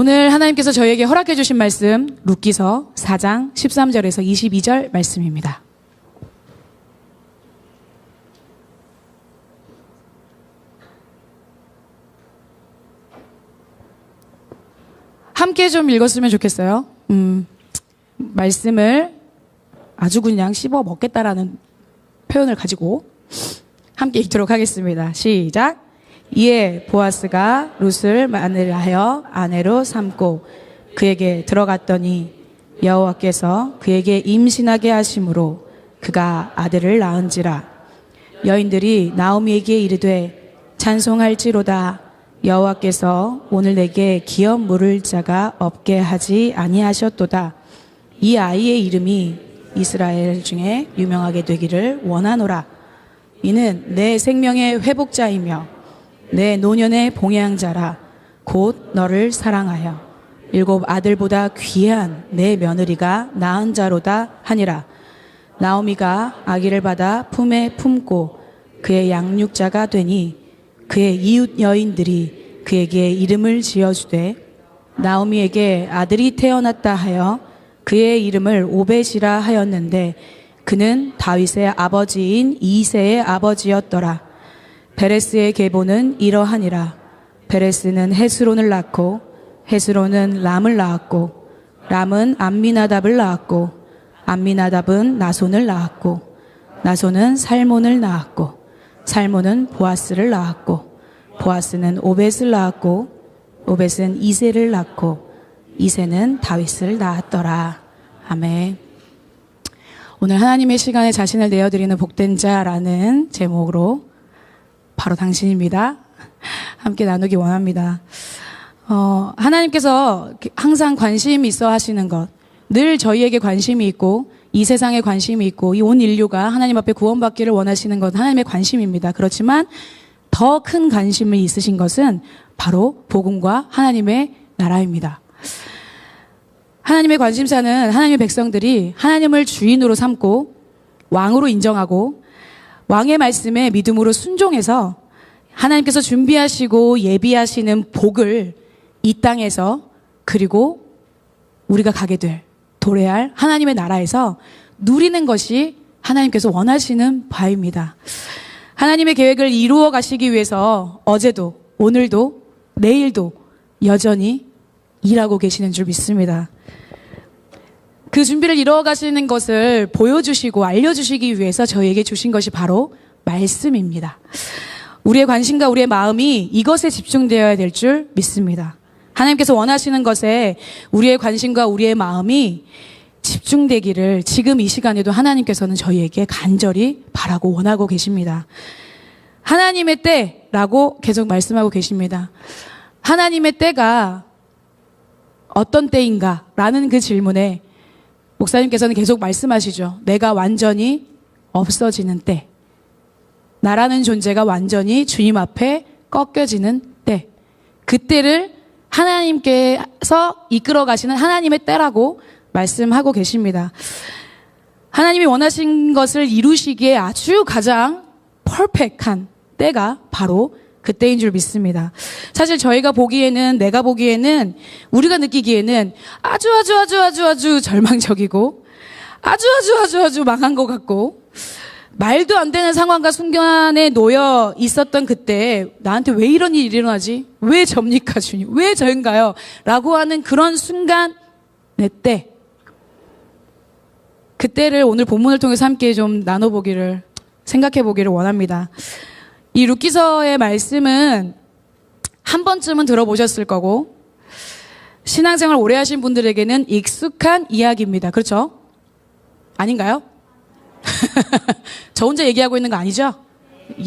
오늘 하나님께서 저희에게 허락해 주신 말씀 룻기서 4장 13절에서 22절 말씀입니다. 함께 좀 읽었으면 좋겠어요. 말씀을 아주 그냥 씹어 먹겠다라는 표현을 가지고 함께 읽도록 하겠습니다. 시작. 이에 보아스가 룻을 마늘하여 아내로 삼고 그에게 들어갔더니 여호와께서 그에게 임신하게 하심으로 그가 아들을 낳은지라. 여인들이 나오미에게 이르되 찬송할지로다. 여호와께서 오늘 내게 기업 물을 자가 없게 하지 아니하셨도다. 이 아이의 이름이 이스라엘 중에 유명하게 되기를 원하노라. 이는 내 생명의 회복자이며 내 노년의 봉양자라. 곧 너를 사랑하여 7 아들보다 귀한 내 며느리가 낳은 자로다 하니라. 나오미가 아기를 받아 품에 품고 그의 양육자가 되니 그의 이웃 여인들이 그에게 이름을 지어주되 나오미에게 아들이 태어났다 하여 그의 이름을 오벳이라 하였는데 그는 다윗의 아버지인 이새의 아버지였더라. 베레스의 계보는 이러하니라. 베레스는 헤스론을 낳고 헤스론은 람을 낳았고 람은 암미나답을 낳았고 암미나답은 나손을 낳았고 나손은 살몬을 낳았고 살몬은 보아스를 낳았고 보아스는 오벳을 낳았고 오벳은 이새를 낳고 이새는 다윗을 낳았더라. 아멘. 오늘 하나님의 시간에 자신을 내어드리는 복된 자라는 제목으로 바로 당신입니다. 함께 나누기 원합니다. 하나님께서 항상 관심이 있어 하시는 것, 늘 저희에게 관심이 있고 이 세상에 관심이 있고 이 온 인류가 하나님 앞에 구원받기를 원하시는 것 하나님의 관심입니다. 그렇지만 더 큰 관심을 있으신 것은 바로 복음과 하나님의 나라입니다. 하나님의 관심사는 하나님의 백성들이 하나님을 주인으로 삼고 왕으로 인정하고 왕의 말씀에 믿음으로 순종해서 하나님께서 준비하시고 예비하시는 복을 이 땅에서 그리고 우리가 가게 될 도래할 하나님의 나라에서 누리는 것이 하나님께서 원하시는 바입니다. 하나님의 계획을 이루어 가시기 위해서 어제도 오늘도 내일도 여전히 일하고 계시는 줄 믿습니다. 그 준비를 이루어 가시는 것을 보여주시고 알려주시기 위해서 저희에게 주신 것이 바로 말씀입니다. 우리의 관심과 우리의 마음이 이것에 집중되어야 될 줄 믿습니다. 하나님께서 원하시는 것에 우리의 관심과 우리의 마음이 집중되기를 지금 이 시간에도 하나님께서는 저희에게 간절히 바라고 원하고 계십니다. 하나님의 때라고 계속 말씀하고 계십니다. 하나님의 때가 어떤 때인가? 라는 그 질문에 목사님께서는 계속 말씀하시죠. 내가 완전히 없어지는 때. 나라는 존재가 완전히 주님 앞에 꺾여지는 때. 그 때를 하나님께서 이끌어 가시는 하나님의 때라고 말씀하고 계십니다. 하나님이 원하신 것을 이루시기에 아주 가장 퍼펙트한 때가 바로 그때인 줄 믿습니다. 사실 저희가 보기에는, 내가 보기에는, 우리가 느끼기에는 아주 절망적이고 아주 망한 것 같고 말도 안 되는 상황과 순간에 놓여 있었던 그때 나한테 왜 이런 일이 일어나지? 왜 접니까 주님? 왜 저인가요? 라고 하는 그런 순간 내 때, 그때를 오늘 본문을 통해서 함께 좀 나눠보기를, 생각해보기를 원합니다. 이 룻기서의 말씀은 한 번쯤은 들어보셨을 거고 신앙생활 오래 하신 분들에게는 익숙한 이야기입니다. 그렇죠? 아닌가요? 저 혼자 얘기하고 있는 거 아니죠?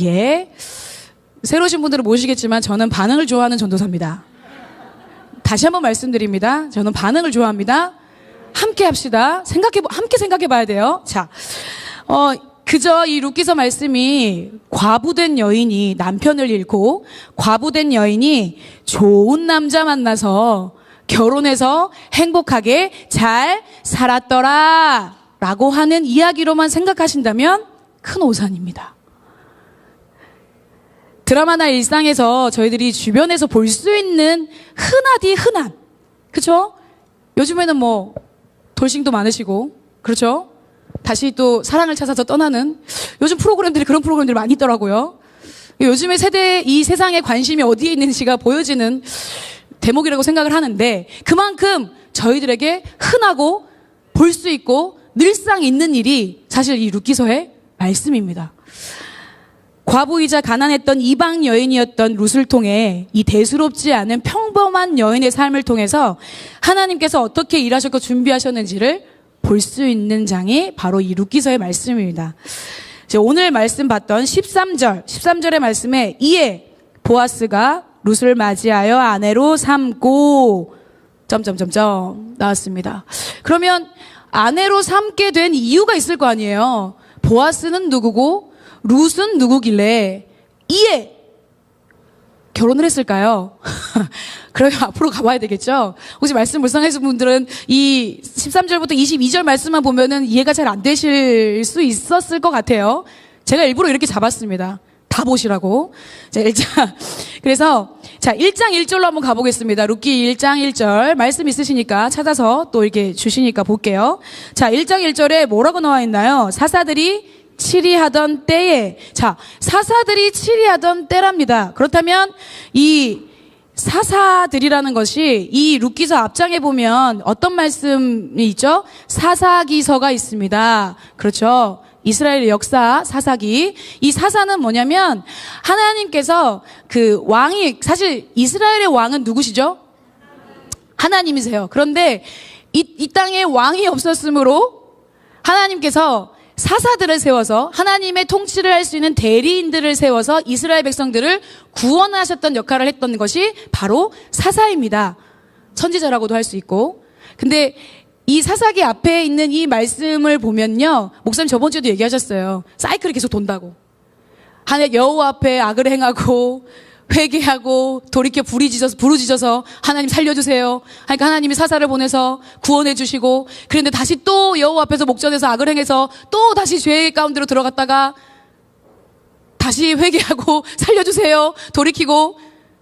예. 새로 오신 분들은 모르시겠지만 저는 반응을 좋아하는 전도사입니다. 다시 한번 말씀드립니다. 저는 반응을 좋아합니다. 함께 합시다. 함께 생각해 봐야 돼요. 자, 그저 이 룻기서 말씀이 과부된 여인이 남편을 잃고 과부된 여인이 좋은 남자 만나서 결혼해서 행복하게 잘 살았더라 라고 하는 이야기로만 생각하신다면 큰 오산입니다. 드라마나 일상에서 저희들이 주변에서 볼 수 있는 흔하디 흔한 그쵸? 요즘에는 뭐 돌싱도 많으시고, 그렇죠? 다시 또 사랑을 찾아서 떠나는 요즘 프로그램들이 그런 프로그램들이 많이 있더라고요. 요즘의 세대, 이 세상의 관심이 어디에 있는지가 보여지는 대목이라고 생각을 하는데, 그만큼 저희들에게 흔하고 볼 수 있고 늘상 있는 일이 사실 이 룻기서의 말씀입니다. 과부이자 가난했던 이방 여인이었던 룻을 통해 이 대수롭지 않은 평범한 여인의 삶을 통해서 하나님께서 어떻게 일하셨고 준비하셨는지를 볼 수 있는 장이 바로 이 룻기서의 말씀입니다. 오늘 말씀 봤던 13절의 말씀에 이에 보아스가 룻을 맞이하여 아내로 삼고 나왔습니다. 그러면 아내로 삼게 된 이유가 있을 거 아니에요. 보아스는 누구고 룻은 누구길래 이에 결혼을 했을까요? 그러면 앞으로 가봐야 되겠죠? 혹시 말씀 불쌍하신 분들은 이 13절부터 22절 말씀만 보면은 이해가 잘 안 되실 수 있었을 것 같아요. 제가 일부러 이렇게 잡았습니다. 다 보시라고. 자, 그래서, 1장 1절로 한번 가보겠습니다. 룻기 1장 1절. 말씀 있으시니까 찾아서 또 이렇게 주시니까 볼게요. 자, 1장 1절에 뭐라고 나와 있나요? 사사들이 치리하던 때에. 자, 사사들이 치리하던 때랍니다. 그렇다면 이 사사들이라는 것이 이 룻기서 앞장에 보면 어떤 말씀이 있죠? 사사기서가 있습니다. 그렇죠? 이스라엘의 역사 사사기. 이 사사는 뭐냐면 하나님께서 그 왕이, 사실 이스라엘의 왕은 누구시죠? 하나님이세요. 그런데 이 땅에 왕이 없었으므로 하나님께서 사사들을 세워서 하나님의 통치를 할 수 있는 대리인들을 세워서 이스라엘 백성들을 구원하셨던 역할을 했던 것이 바로 사사입니다. 선지자라고도 할 수 있고. 근데 이 사사기 앞에 있는 이 말씀을 보면요, 목사님 저번 주에도 얘기하셨어요. 사이클이 계속 돈다고. 하나님 여호와 앞에 악을 행하고 회개하고 돌이켜 부르짖어서 하나님 살려주세요. 그러니까 하나님이 사사를 보내서 구원해 주시고, 그런데 다시 또 여호와 앞에서 목전에서 악을 행해서 또 다시 죄의 가운데로 들어갔다가 다시 회개하고 살려주세요. 돌이키고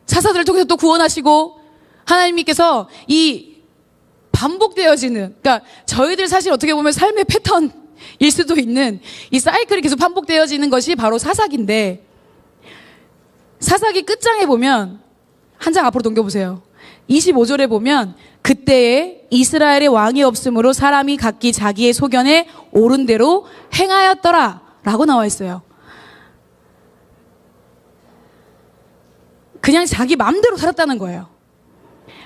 사사들을 통해서 또 구원하시고, 하나님께서 이 반복되어지는, 그러니까 저희들 사실 어떻게 보면 삶의 패턴일 수도 있는 이 사이클이 계속 반복되어지는 것이 바로 사사기인데, 사사기 끝장에 보면 한 장 앞으로 넘겨보세요. 25절에 보면 그때에 이스라엘의 왕이 없으므로 사람이 각기 자기의 소견에 옳은 대로 행하였더라 라고 나와 있어요. 그냥 자기 마음대로 살았다는 거예요.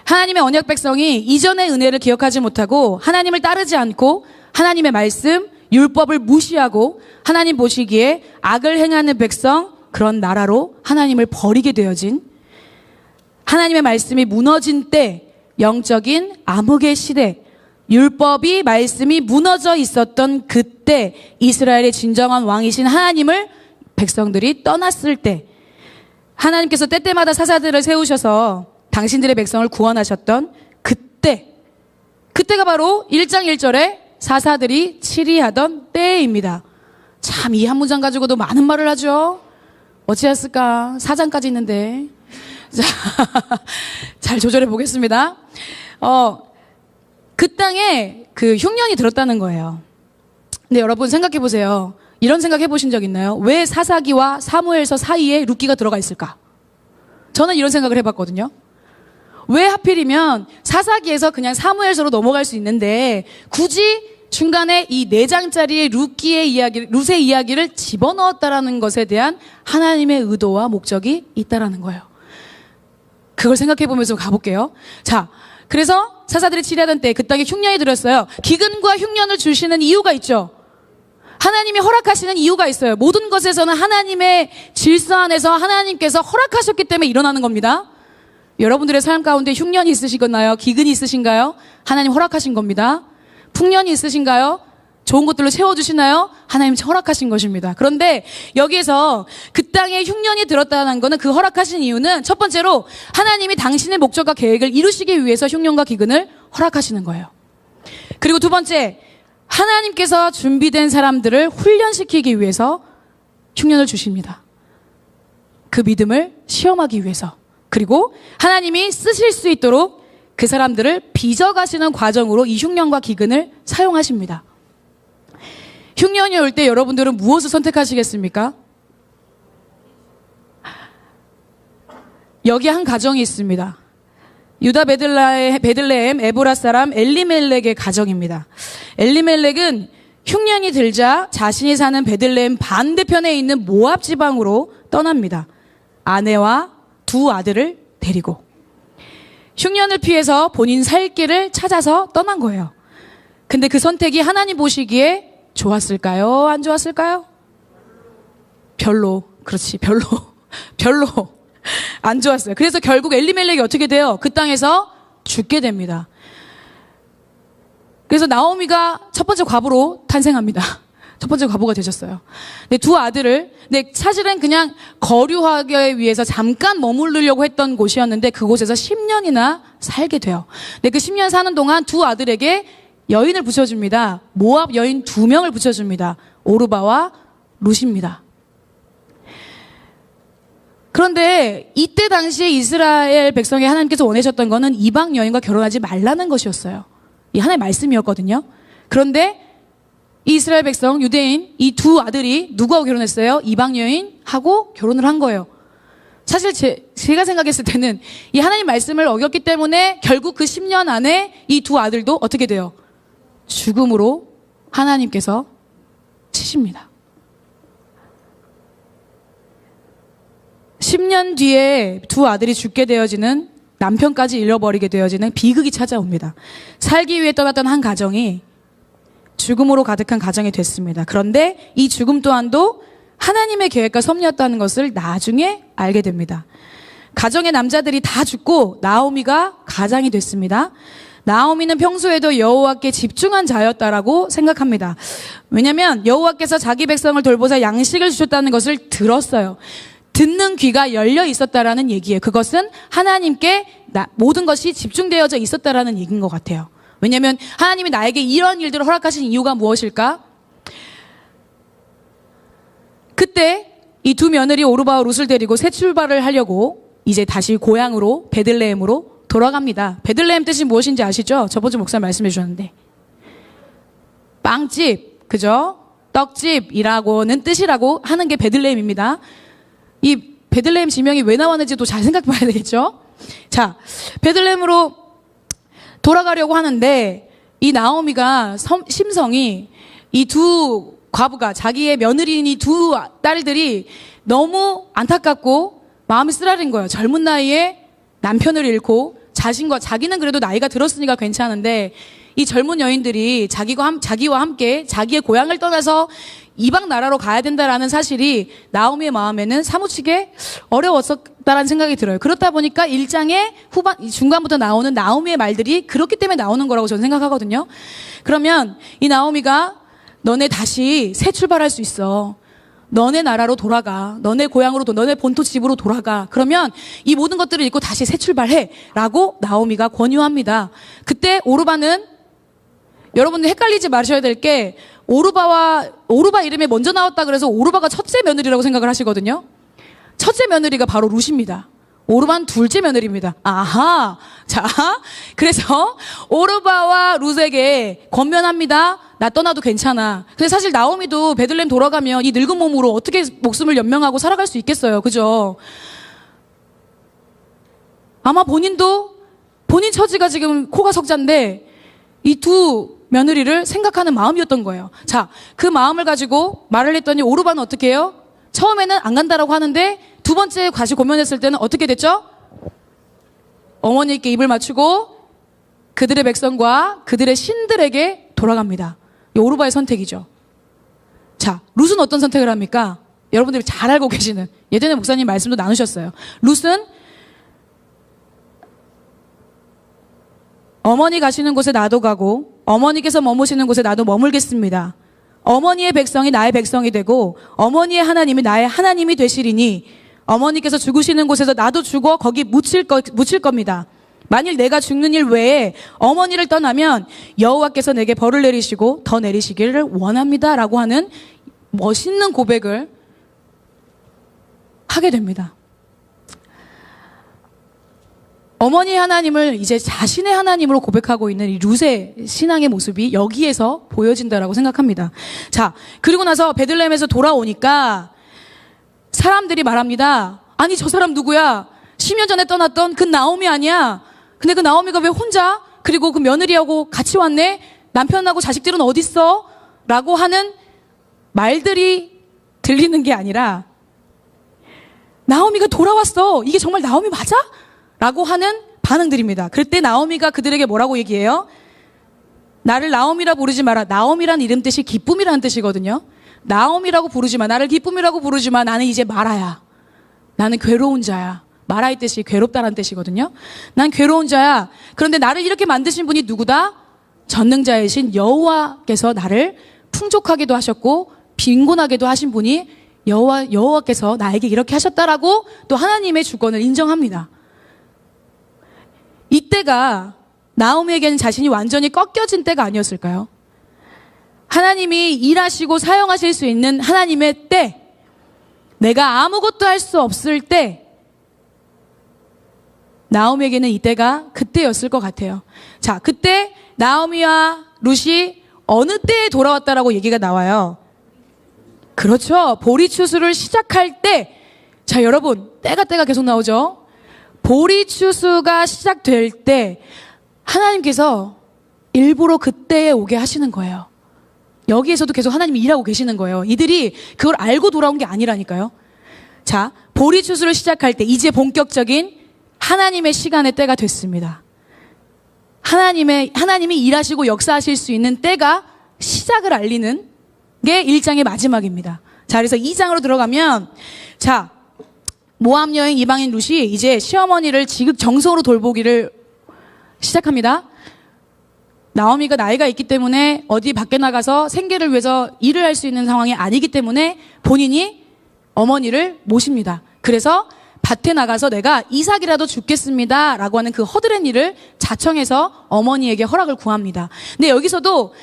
하나님의 언약 백성이 이전의 은혜를 기억하지 못하고 하나님을 따르지 않고 하나님의 말씀, 율법을 무시하고 하나님 보시기에 악을 행하는 백성, 그런 나라로 하나님을 버리게 되어진, 하나님의 말씀이 무너진 때, 영적인 암흑의 시대, 율법이 말씀이 무너져 있었던 그때 이스라엘의 진정한 왕이신 하나님을 백성들이 떠났을 때, 하나님께서 때때마다 사사들을 세우셔서 당신들의 백성을 구원하셨던 그때가 바로 1장 1절에 사사들이 치리하던 때입니다. 참, 이 한 문장 가지고도 많은 말을 하죠. 어찌했을까? 4장까지 있는데. 자, 잘 조절해 보겠습니다. 그 땅에 그 흉년이 들었다는 거예요. 근데 여러분 생각해 보세요. 이런 생각 해보신 적 있나요? 왜 사사기와 사무엘서 사이에 룻기가 들어가 있을까? 저는 이런 생각을 해봤거든요. 왜 하필이면 사사기에서 그냥 사무엘서로 넘어갈 수 있는데 굳이 중간에 이 4장짜리의 룻의 이야기를 집어넣었다라는 것에 대한 하나님의 의도와 목적이 있다라는 거예요. 그걸 생각해 보면서 가볼게요. 자, 그래서 사사들이 치리하던 때 그 땅에 흉년이 들었어요. 기근과 흉년을 주시는 이유가 있죠. 하나님이 허락하시는 이유가 있어요. 모든 것에서는 하나님의 질서 안에서 하나님께서 허락하셨기 때문에 일어나는 겁니다. 여러분들의 삶 가운데 흉년이 있으시겠나요? 기근이 있으신가요? 하나님 허락하신 겁니다. 풍년이 있으신가요? 좋은 것들로 채워주시나요? 하나님 허락하신 것입니다. 그런데 여기에서 그 땅에 흉년이 들었다는 것은, 그 허락하신 이유는 첫 번째로 하나님이 당신의 목적과 계획을 이루시기 위해서 흉년과 기근을 허락하시는 거예요. 그리고 두 번째, 하나님께서 준비된 사람들을 훈련시키기 위해서 흉년을 주십니다. 그 믿음을 시험하기 위해서. 그리고 하나님이 쓰실 수 있도록 그 사람들을 빚어가시는 과정으로 이 흉년과 기근을 사용하십니다. 흉년이 올 때 여러분들은 무엇을 선택하시겠습니까? 여기 한 가정이 있습니다. 유다 베들레헴 에브라 사람 엘리멜렉의 가정입니다. 엘리멜렉은 흉년이 들자 자신이 사는 베들레헴 반대편에 있는 모압 지방으로 떠납니다. 아내와 두 아들을 데리고. 흉년을 피해서 본인 살 길을 찾아서 떠난 거예요. 근데 그 선택이 하나님 보시기에 좋았을까요? 안 좋았을까요? 별로. 그렇지, 별로. 별로. 안 좋았어요. 그래서 결국 엘리멜렉이 어떻게 돼요? 그 땅에서 죽게 됩니다. 그래서 나오미가 첫 번째 과부로 탄생합니다. 첫 번째 과부가 되셨어요. 근데 두 아들을, 근데 사실은 그냥 거류하기 위해서 잠깐 머무르려고 했던 곳이었는데 그곳에서 10년이나 살게 돼요. 근데 그 10년 사는 동안 두 아들에게 여인을 붙여줍니다. 모압 여인 2명을 붙여줍니다. 오르바와 룻입니다. 그런데 이때 당시에 이스라엘 백성이 하나님께서 원하셨던 거는 이방 여인과 결혼하지 말라는 것이었어요. 이 하나님의 말씀이었거든요. 그런데 이 이스라엘 백성, 유대인, 이 두 아들이 누구하고 결혼했어요? 이방 여인하고 결혼을 한 거예요. 사실 제가 생각했을 때는 이 하나님 말씀을 어겼기 때문에 결국 그 10년 안에 이 두 아들도 어떻게 돼요? 죽음으로 하나님께서 치십니다. 10년 뒤에 두 아들이 죽게 되어지는, 남편까지 잃어버리게 되어지는 비극이 찾아옵니다. 살기 위해 떠났던 한 가정이 죽음으로 가득한 가정이 됐습니다. 그런데 이 죽음 또한도 하나님의 계획과 섭리였다는 것을 나중에 알게 됩니다. 가정의 남자들이 다 죽고 나오미가 가장이 됐습니다. 나오미는 평소에도 여호와께 집중한 자였다라고 생각합니다. 왜냐하면 여호와께서 자기 백성을 돌보자 양식을 주셨다는 것을 들었어요. 듣는 귀가 열려 있었다라는 얘기예요. 그것은 하나님께 모든 것이 집중되어져 있었다라는 얘기인 것 같아요. 왜냐하면 하나님이 나에게 이런 일들을 허락하신 이유가 무엇일까? 그때 이 두 며느리 오르바와 룻을 데리고 새 출발을 하려고 이제 다시 고향으로 베들레헴으로 돌아갑니다. 베들레헴 뜻이 무엇인지 아시죠? 저번주 목사 말씀해 주셨는데 빵집, 그죠? 떡집이라고는 뜻이라고 하는 게 베들레헴입니다. 이 베들레헴 지명이 왜 나왔는지도 잘 생각해 봐야 되겠죠? 자, 베들레헴으로 돌아가려고 하는데 이 나오미가 심성이 이 두 과부가, 자기의 며느리인 이 두 딸들이 너무 안타깝고 마음이 쓰라린 거예요. 젊은 나이에 남편을 잃고 자기는 그래도 나이가 들었으니까 괜찮은데 이 젊은 여인들이 자기와 함께 자기의 고향을 떠나서 이방 나라로 가야 된다라는 사실이 나오미의 마음에는 사무치게 어려웠었다라는 생각이 들어요. 그렇다 보니까 1장의 중간부터 나오는 나오미의 말들이 그렇기 때문에 나오는 거라고 저는 생각하거든요. 그러면 이 나오미가 너네 다시 새 출발할 수 있어. 너네 나라로 돌아가. 너네 고향으로, 너네 본토 집으로 돌아가. 그러면 이 모든 것들을 잊고 다시 새 출발해. 라고 나오미가 권유합니다. 그때 오르바는, 여러분들 헷갈리지 마셔야 될 게, 오르바 이름이 먼저 나왔다 그래서 오르바가 첫째 며느리라고 생각을 하시거든요. 첫째 며느리가 바로 룻입니다. 오르바는 둘째 며느리입니다. 아하. 자, 그래서 오르바와 룻에게 권면합니다. 나 떠나도 괜찮아. 근데 사실 나오미도 베들레헴 돌아가면 이 늙은 몸으로 어떻게 목숨을 연명하고 살아갈 수 있겠어요. 그죠? 아마 본인 처지가 지금 코가 석잔데 이 두 며느리를 생각하는 마음이었던 거예요. 자, 그 마음을 가지고 말을 했더니 오르바는 어떻게 해요? 처음에는 안 간다라고 하는데 두 번째 다시 고면했을 때는 어떻게 됐죠? 어머니께 입을 맞추고 그들의 백성과 그들의 신들에게 돌아갑니다. 이 오르바의 선택이죠. 자, 룻은 어떤 선택을 합니까? 여러분들이 잘 알고 계시는, 예전에 목사님 말씀도 나누셨어요. 룻은 어머니 가시는 곳에 나도 가고 어머니께서 머무시는 곳에 나도 머물겠습니다. 어머니의 백성이 나의 백성이 되고 어머니의 하나님이 나의 하나님이 되시리니 어머니께서 죽으시는 곳에서 나도 죽어 거기 묻힐 겁니다. 만일 내가 죽는 일 외에 어머니를 떠나면 여호와께서 내게 벌을 내리시고 더 내리시기를 원합니다. 라고 하는 멋있는 고백을 하게 됩니다. 어머니 하나님을 이제 자신의 하나님으로 고백하고 있는 이 룻의 신앙의 모습이 여기에서 보여진다라고 생각합니다. 자, 그리고 나서 베들레헴에서 돌아오니까 사람들이 말합니다. 아니, 저 사람 누구야? 10년 전에 떠났던 그 나오미 아니야? 근데 그 나오미가 왜 혼자? 그리고 그 며느리하고 같이 왔네? 남편하고 자식들은 어딨어? 라고 하는 말들이 들리는 게 아니라 나오미가 돌아왔어. 이게 정말 나오미 맞아? 라고 하는 반응들입니다. 그때 나오미가 그들에게 뭐라고 얘기해요? 나를 나오미라 부르지 마라. 나오미란 이름 뜻이 기쁨이라는 뜻이거든요. 나오미라고 부르지 마. 나를 기쁨이라고 부르지 마. 나는 이제 마라야. 나는 괴로운 자야. 마라의 뜻이 괴롭다라는 뜻이거든요. 난 괴로운 자야. 그런데 나를 이렇게 만드신 분이 누구다? 전능자이신 여호와께서 나를 풍족하게도 하셨고 빈곤하게도 하신 분이 여호와께서 나에게 이렇게 하셨다라고 또 하나님의 주권을 인정합니다. 이때가 나오미에게는 자신이 완전히 꺾여진 때가 아니었을까요? 하나님이 일하시고 사용하실 수 있는 하나님의 때, 내가 아무것도 할 수 없을 때, 나오미에게는 이때가 그때였을 것 같아요. 자, 그때 나오미와 룻이 어느 때에 돌아왔다라고 얘기가 나와요. 그렇죠. 보리추수를 시작할 때. 자, 여러분, 때가 계속 나오죠. 보리추수가 시작될 때 하나님께서 일부러 그때에 오게 하시는 거예요. 여기에서도 계속 하나님이 일하고 계시는 거예요. 이들이 그걸 알고 돌아온 게 아니라니까요. 자, 보리추수를 시작할 때 이제 본격적인 하나님의 시간의 때가 됐습니다. 하나님이 일하시고 역사하실 수 있는 때가 시작을 알리는 게 1장의 마지막입니다. 자, 그래서 2장으로 들어가면, 자, 모압 여인 이방인 룻이 이제 시어머니를 지극정성으로 돌보기를 시작합니다. 나오미가 나이가 있기 때문에 어디 밖에 나가서 생계를 위해서 일을 할 수 있는 상황이 아니기 때문에 본인이 어머니를 모십니다. 그래서 밭에 나가서 내가 이삭이라도 죽겠습니다 라고 하는 그 허드렛 일을 자청해서 어머니에게 허락을 구합니다. 근데 여기서도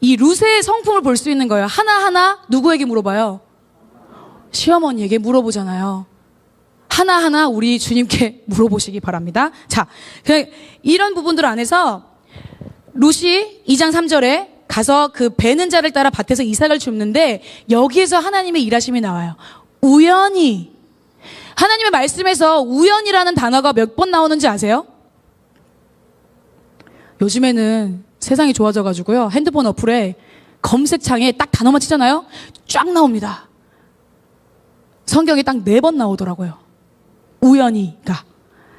이 룻의 성품을 볼 수 있는 거예요. 하나하나 누구에게 물어봐요? 시어머니에게 물어보잖아요. 하나하나 우리 주님께 물어보시기 바랍니다. 자, 이런 부분들 안에서 룻이 2장 3절에 가서 그 베는 자를 따라 밭에서 이삭을 줍는데 여기에서 하나님의 일하심이 나와요. 우연히. 하나님의 말씀에서 우연이라는 단어가 몇 번 나오는지 아세요? 요즘에는 세상이 좋아져가지고요. 핸드폰 어플에 검색창에 딱 단어만 치잖아요. 쫙 나옵니다. 성경에 딱 4번 나오더라고요. 우연히가.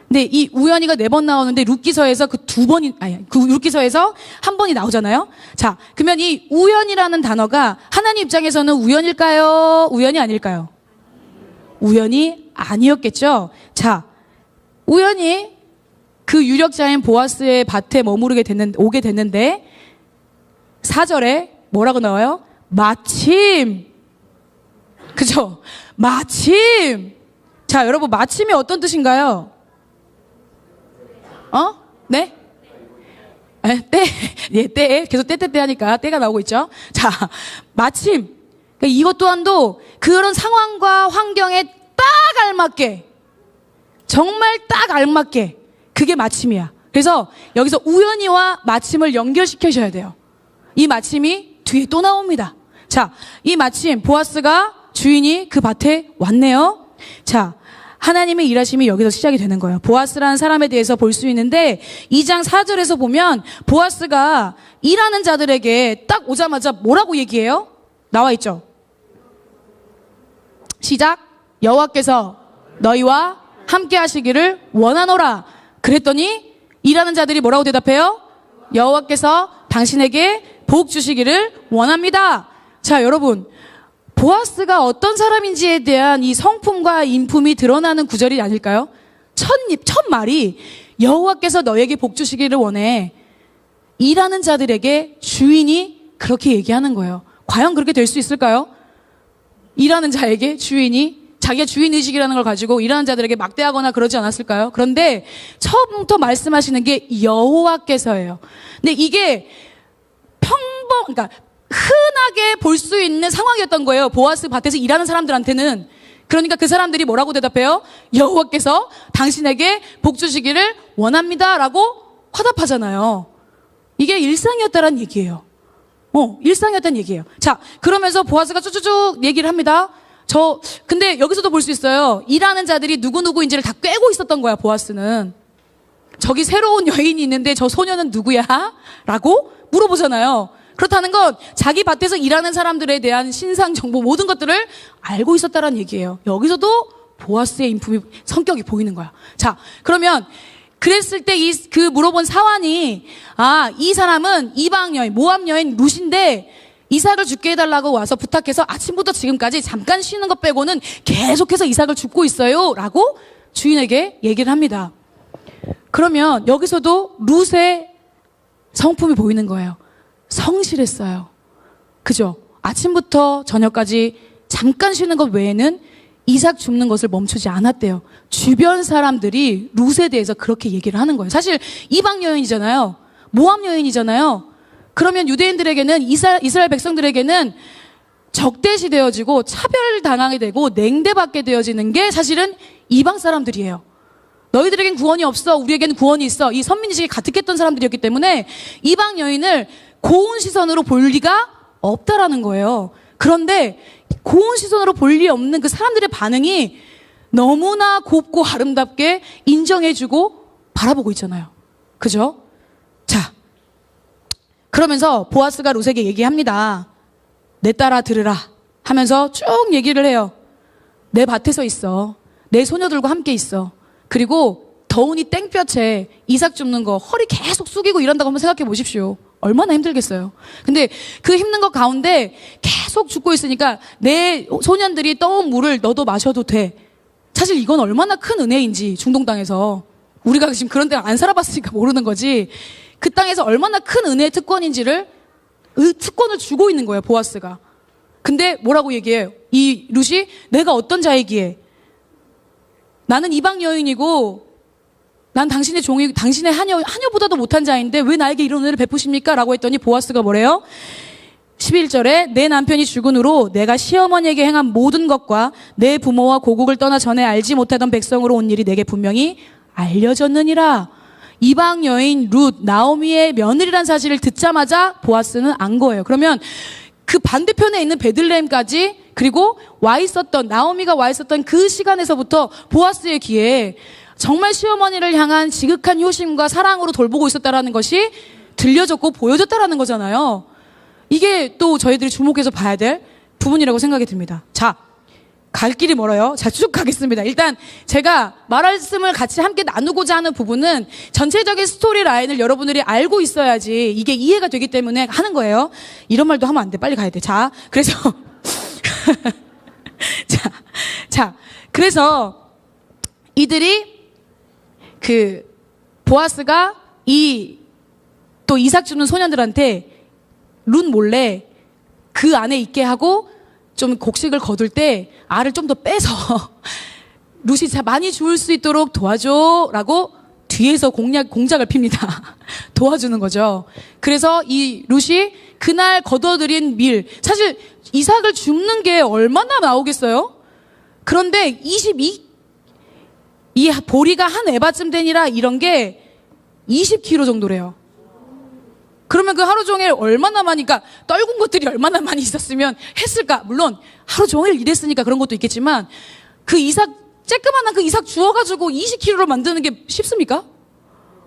근데 이 우연히가 4번 나오는데 룻기서에서 그 룻기서에서 한 번이 나오잖아요. 자, 그러면 이 우연이라는 단어가 하나님 입장에서는 우연일까요? 우연이 아닐까요? 우연이 아니었겠죠. 자, 우연히 그 유력자인 보아스의 밭에 오게 됐는데 4절에 뭐라고 나와요? 마침. 그죠? 마침. 자, 여러분, 마침이 어떤 뜻인가요? 네? 때. 예, 때. 계속 때 하니까 때가 나오고 있죠. 자, 마침. 그러니까 이것 또한도 그런 상황과 환경에 딱 알맞게, 정말 딱 알맞게, 그게 마침이야. 그래서 여기서 우연히와 마침을 연결시켜셔야 돼요. 이 마침이 뒤에 또 나옵니다. 자, 이 마침, 보아스가 주인이 그 밭에 왔네요. 자, 하나님의 일하심이 여기서 시작이 되는 거예요. 보아스라는 사람에 대해서 볼 수 있는데 2장 4절에서 보면 보아스가 일하는 자들에게 딱 오자마자 뭐라고 얘기해요? 나와 있죠. 시작. 여호와께서 너희와 함께 하시기를 원하노라. 그랬더니 일하는 자들이 뭐라고 대답해요? 여호와께서 당신에게 복 주시기를 원합니다. 자, 여러분, 보아스가 어떤 사람인지에 대한 이 성품과 인품이 드러나는 구절이 아닐까요? 첫 말이 여호와께서 너에게 복 주시기를 원해. 일하는 자들에게 주인이 그렇게 얘기하는 거예요. 과연 그렇게 될 수 있을까요? 일하는 자에게 주인이 자기가 주인의식이라는 걸 가지고 일하는 자들에게 막대하거나 그러지 않았을까요? 그런데 처음부터 말씀하시는 게 여호와께서예요. 근데 이게 그러니까 흔하게 볼 수 있는 상황이었던 거예요. 보아스 밭에서 일하는 사람들한테는. 그러니까 그 사람들이 뭐라고 대답해요? 여호와께서 당신에게 복 주시기를 원합니다라고 화답하잖아요. 이게 일상이었다라는 얘기예요. 일상이었다는 얘기예요. 자, 그러면서 보아스가 쭉쭉쭉 얘기를 합니다. 근데 여기서도 볼 수 있어요. 일하는 자들이 누구누구인지를 다 꿰고 있었던 거야, 보아스는. 저기 새로운 여인이 있는데 저 소녀는 누구야? 라고 물어보잖아요. 그렇다는 건 자기 밭에서 일하는 사람들에 대한 신상 정보 모든 것들을 알고 있었다라는 얘기예요. 여기서도 보아스의 인품이, 성격이 보이는 거야. 자, 그러면 그랬을 때 그 물어본 사환이, 이 사람은 이방 여인, 모압 여인 룻인데 이삭을 죽게 해달라고 와서 부탁해서 아침부터 지금까지 잠깐 쉬는 것 빼고는 계속해서 이삭을 죽고 있어요 라고 주인에게 얘기를 합니다. 그러면 여기서도 룻의 성품이 보이는 거예요. 성실했어요. 그죠? 아침부터 저녁까지 잠깐 쉬는 것 외에는 이삭 줍는 것을 멈추지 않았대요. 주변 사람들이 룻에 대해서 그렇게 얘기를 하는 거예요. 사실 이방 여인이잖아요. 모압 여인이잖아요. 그러면 유대인들에게는, 이스라엘 백성들에게는 적대시되어지고 차별당하게 되고 냉대받게 되어지는 게 사실은 이방 사람들이에요. 너희들에겐 구원이 없어, 우리에게는 구원이 있어. 이 선민의식이 가득했던 사람들이었기 때문에 이방 여인을 고운 시선으로 볼 리가 없다라는 거예요. 그런데 고운 시선으로 볼 리 없는 그 사람들의 반응이 너무나 곱고 아름답게 인정해주고 바라보고 있잖아요. 그죠? 자, 그러면서 보아스가 룻에게 얘기합니다. 내 딸아 들으라 하면서 쭉 얘기를 해요. 내 밭에서 있어. 내 소녀들과 함께 있어. 그리고 더우니 땡볕에 이삭 줍는 거 허리 계속 숙이고 이런다고 한번 생각해 보십시오. 얼마나 힘들겠어요. 근데 그 힘든 것 가운데 계속 죽고 있으니까 내 소년들이 떠온 물을 너도 마셔도 돼. 사실 이건 얼마나 큰 은혜인지, 중동 땅에서. 우리가 지금 그런 데 안 살아봤으니까 모르는 거지. 그 땅에서 얼마나 큰 은혜의 특권인지를, 특권을 주고 있는 거예요, 보아스가. 근데 뭐라고 얘기해요? 이 룻이 내가 어떤 자이기에, 나는 이방 여인이고 난 당신의 종이, 당신의 하녀보다도 못한 자인데 왜 나에게 이런 은혜를 베푸십니까? 라고 했더니 보아스가 뭐래요? 11절에 내 남편이 죽은 후로 내가 시어머니에게 행한 모든 것과 내 부모와 고국을 떠나 전에 알지 못하던 백성으로 온 일이 내게 분명히 알려졌느니라. 이방 여인 룻, 나오미의 며느리란 사실을 듣자마자 보아스는 안 거예요. 그러면 그 반대편에 있는 베들레헴까지, 그리고 나오미가 와 있었던 그 시간에서부터 보아스의 귀에 정말 시어머니를 향한 지극한 효심과 사랑으로 돌보고 있었다라는 것이 들려졌고 보여졌다라는 거잖아요. 이게 또 저희들이 주목해서 봐야 될 부분이라고 생각이 듭니다. 자, 갈 길이 멀어요. 자, 쭉 가겠습니다. 일단 제가 말씀을 같이 함께 나누고자 하는 부분은 전체적인 스토리 라인을 여러분들이 알고 있어야지 이게 이해가 되기 때문에 하는 거예요. 이런 말도 하면 안 돼. 빨리 가야 돼. 자, 그래서 그래서 이들이 보아스가 또 이삭 주는 소년들한테 룻 몰래 그 안에 있게 하고 좀 곡식을 거둘 때 알을 좀 더 빼서 룻이 많이 주울 수 있도록 도와줘라고 뒤에서 공작을 핍니다. 도와주는 거죠. 그래서 이 룻이 그날 거둬들인 밀, 사실 이삭을 줍는 게 얼마나 나오겠어요? 그런데 이 보리가 한 에바쯤 되니라 이런 게 20kg 정도래요. 그러면 그 하루 종일 얼마나 많이, 그러니까 떨군 것들이 얼마나 많이 있었으면 했을까? 물론 하루 종일 일했으니까 그런 것도 있겠지만 그 쬐끄만한 그 이삭 주워가지고 20kg를 만드는 게 쉽습니까?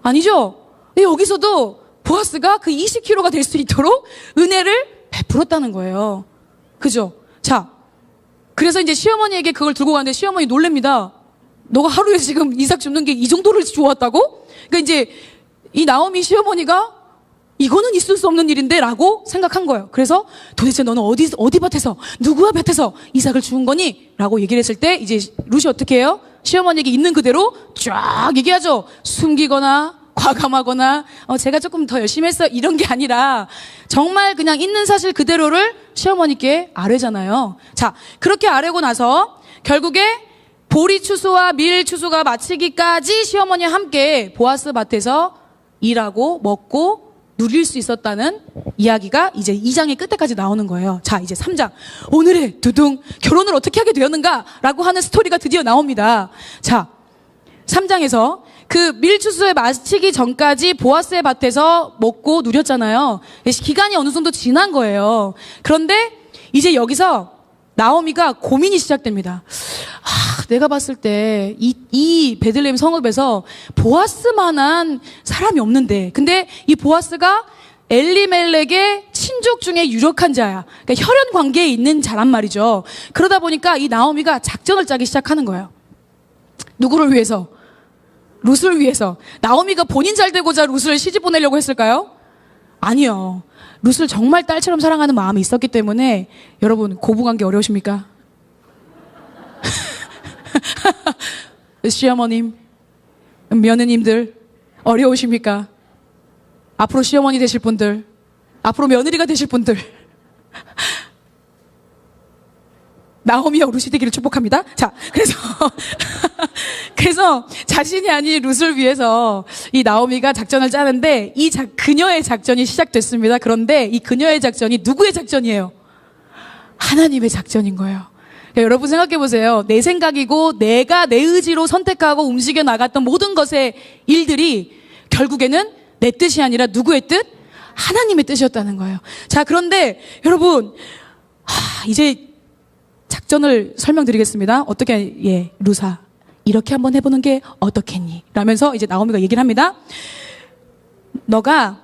아니죠? 여기서도 보아스가 그 20kg가 될 수 있도록 은혜를 베풀었다는 거예요. 그죠? 자, 그래서 이제 시어머니에게 그걸 들고 가는데 시어머니 놀랍니다. 너가 하루에 지금 이삭 줍는 게 이 정도를 주워왔다고? 그러니까 이제 이 나오미 시어머니가 이거는 있을 수 없는 일인데 라고 생각한 거예요. 그래서 도대체 너는 어디 밭에서, 누구의 밭에서 이삭을 주운 거니? 라고 얘기를 했을 때 이제 룻이 어떻게 해요? 시어머니에게 있는 그대로 쫙 얘기하죠. 숨기거나 과감하거나 제가 조금 더 열심히 했어 이런 게 아니라 정말 그냥 있는 사실 그대로를 시어머니께 아뢰잖아요. 자, 그렇게 아뢰고 나서 결국에 보리 추수와 밀 추수가 마치기까지 시어머니와 함께 보아스 밭에서 일하고 먹고 누릴 수 있었다는 이야기가 이제 2장의 끝에까지 나오는 거예요. 자, 이제 3장. 오늘의 두둥, 결혼을 어떻게 하게 되었는가라고 하는 스토리가 드디어 나옵니다. 자, 3장에서 그 밀추수에 마치기 전까지 보아스의 밭에서 먹고 누렸잖아요. 기간이 어느 정도 지난 거예요. 그런데 이제 여기서 나오미가 고민이 시작됩니다. 내가 봤을 때 이 베들레헴 성읍에서 보아스만한 사람이 없는데, 근데 이 보아스가 엘리멜렉의 친족 중에 유력한 자야. 그러니까 혈연 관계에 있는 자란 말이죠. 그러다 보니까 이 나오미가 작전을 짜기 시작하는 거예요. 누구를 위해서? 룻을 위해서. 나오미가 본인 잘 되고자 룻을 시집 보내려고 했을까요? 아니요. 룻을 정말 딸처럼 사랑하는 마음이 있었기 때문에. 여러분, 고부관계 어려우십니까? 시어머님, 며느님들 어려우십니까? 앞으로 시어머니 되실 분들, 앞으로 며느리가 되실 분들, 나오미와 룻이 되기를 축복합니다. 자, 그래서 자신이 아닌 룻을 위해서 이 나오미가 작전을 짜는데 그녀의 작전이 시작됐습니다. 그런데 이 그녀의 작전이 누구의 작전이에요? 하나님의 작전인 거예요. 그러니까 여러분 생각해 보세요. 내 생각이고 내가 내 의지로 선택하고 움직여 나갔던 모든 것의 일들이 결국에는 내 뜻이 아니라 누구의 뜻? 하나님의 뜻이었다는 거예요. 자, 그런데 여러분, 이제 작전을 설명드리겠습니다. 어떻게, 루사, 이렇게 한번 해보는 게 어떻겠니? 라면서 이제 나오미가 얘기를 합니다. 너가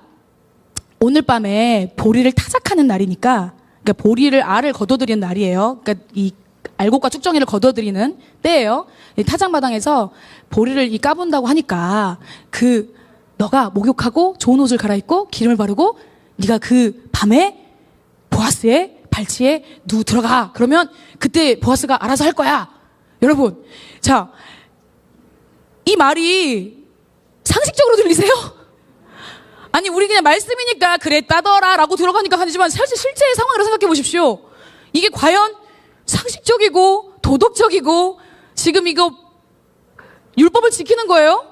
오늘 밤에 보리를 타작하는 날이니까, 그러니까 보리를 알을 거둬들이는 날이에요. 그러니까 이 알곡과 쭉정이를 거둬들이는 때예요. 타작마당에서 보리를 까분다고 하니까 너가 목욕하고 좋은 옷을 갈아입고 기름을 바르고 네가 그 밤에 보아스의 발치에 들어가. 그러면 그때 보아스가 알아서 할 거야. 여러분, 자, 이 말이 상식적으로 들리세요? 아니, 우리 그냥 말씀이니까 그랬다더라 라고 들어가니까 하지만 사실 실제의 상황으로 생각해 보십시오. 이게 과연 상식적이고 도덕적이고 지금 이거 율법을 지키는 거예요?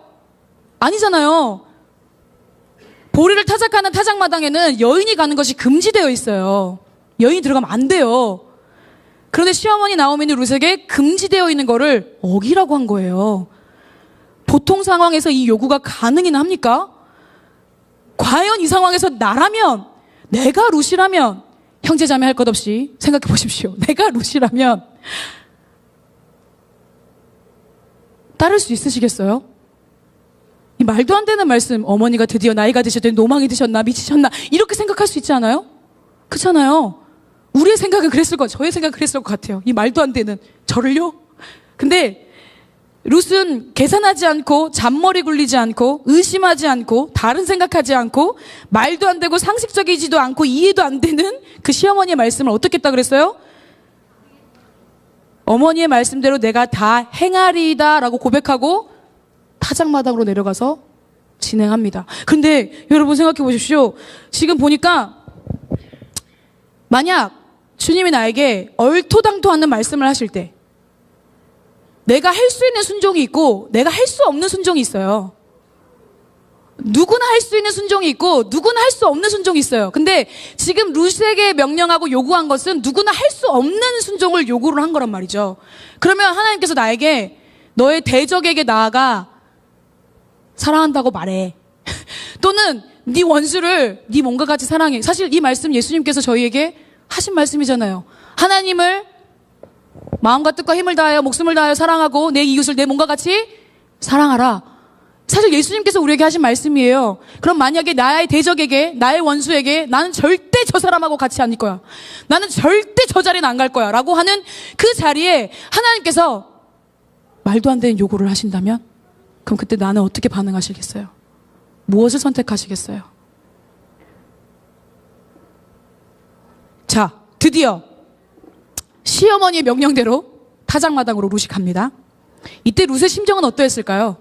아니잖아요. 보리를 타작하는 타작마당에는 여인이 가는 것이 금지되어 있어요. 여인이 들어가면 안 돼요. 그런데 시어머니 나오미는 룻에게 금지되어 있는 거를 어기라고 한 거예요. 보통 상황에서 이 요구가 가능이나 합니까? 과연 이 상황에서 나라면, 내가 룻이라면, 형제자매 할 것 없이 생각해 보십시오. 내가 룻이라면 따를 수 있으시겠어요? 이 말도 안 되는 말씀, 어머니가 드디어 나이가 드셨더니 노망이 드셨나, 미치셨나, 이렇게 생각할 수 있지 않아요? 그렇잖아요. 우리의 생각은 그랬을 것, 저의 생각은 그랬을 것 같아요. 이 말도 안 되는 저를요? 근데 룻은 계산하지 않고, 잔머리 굴리지 않고, 의심하지 않고, 다른 생각하지 않고, 말도 안 되고 상식적이지도 않고 이해도 안 되는 그 시어머니의 말씀을 어떻게 했다 그랬어요? 어머니의 말씀대로 내가 다 행하리이다 라고 고백하고 타작마당으로 내려가서 진행합니다. 근데 여러분 생각해 보십시오. 지금 보니까 만약 주님이 나에게 얼토당토하는 말씀을 하실 때 내가 할 수 있는 순종이 있고 내가 할 수 없는 순종이 있어요. 누구나 할 수 있는 순종이 있고 누구나 할 수 없는 순종이 있어요. 근데 지금 룻에게 명령하고 요구한 것은 누구나 할 수 없는 순종을 요구를 한 거란 말이죠. 그러면 하나님께서 나에게 너의 대적에게 나아가 사랑한다고 말해. 또는 네 원수를 네 몸과 같이 사랑해. 사실 이 말씀 예수님께서 저희에게 하신 말씀이잖아요. 하나님을 마음과 뜻과 힘을 다하여 목숨을 다하여 사랑하고 내 이웃을 내 몸과 같이 사랑하라. 사실 예수님께서 우리에게 하신 말씀이에요. 그럼 만약에 나의 대적에게, 나의 원수에게 나는 절대 저 사람하고 같이 안 있을 거야, 나는 절대 저 자리는 안 갈 거야 라고 하는 그 자리에 하나님께서 말도 안 되는 요구를 하신다면 그럼 그때 나는 어떻게 반응하시겠어요? 무엇을 선택하시겠어요? 자, 드디어 시어머니의 명령대로 타작마당으로 룻이 갑니다. 이때 룻의 심정은 어떠했을까요?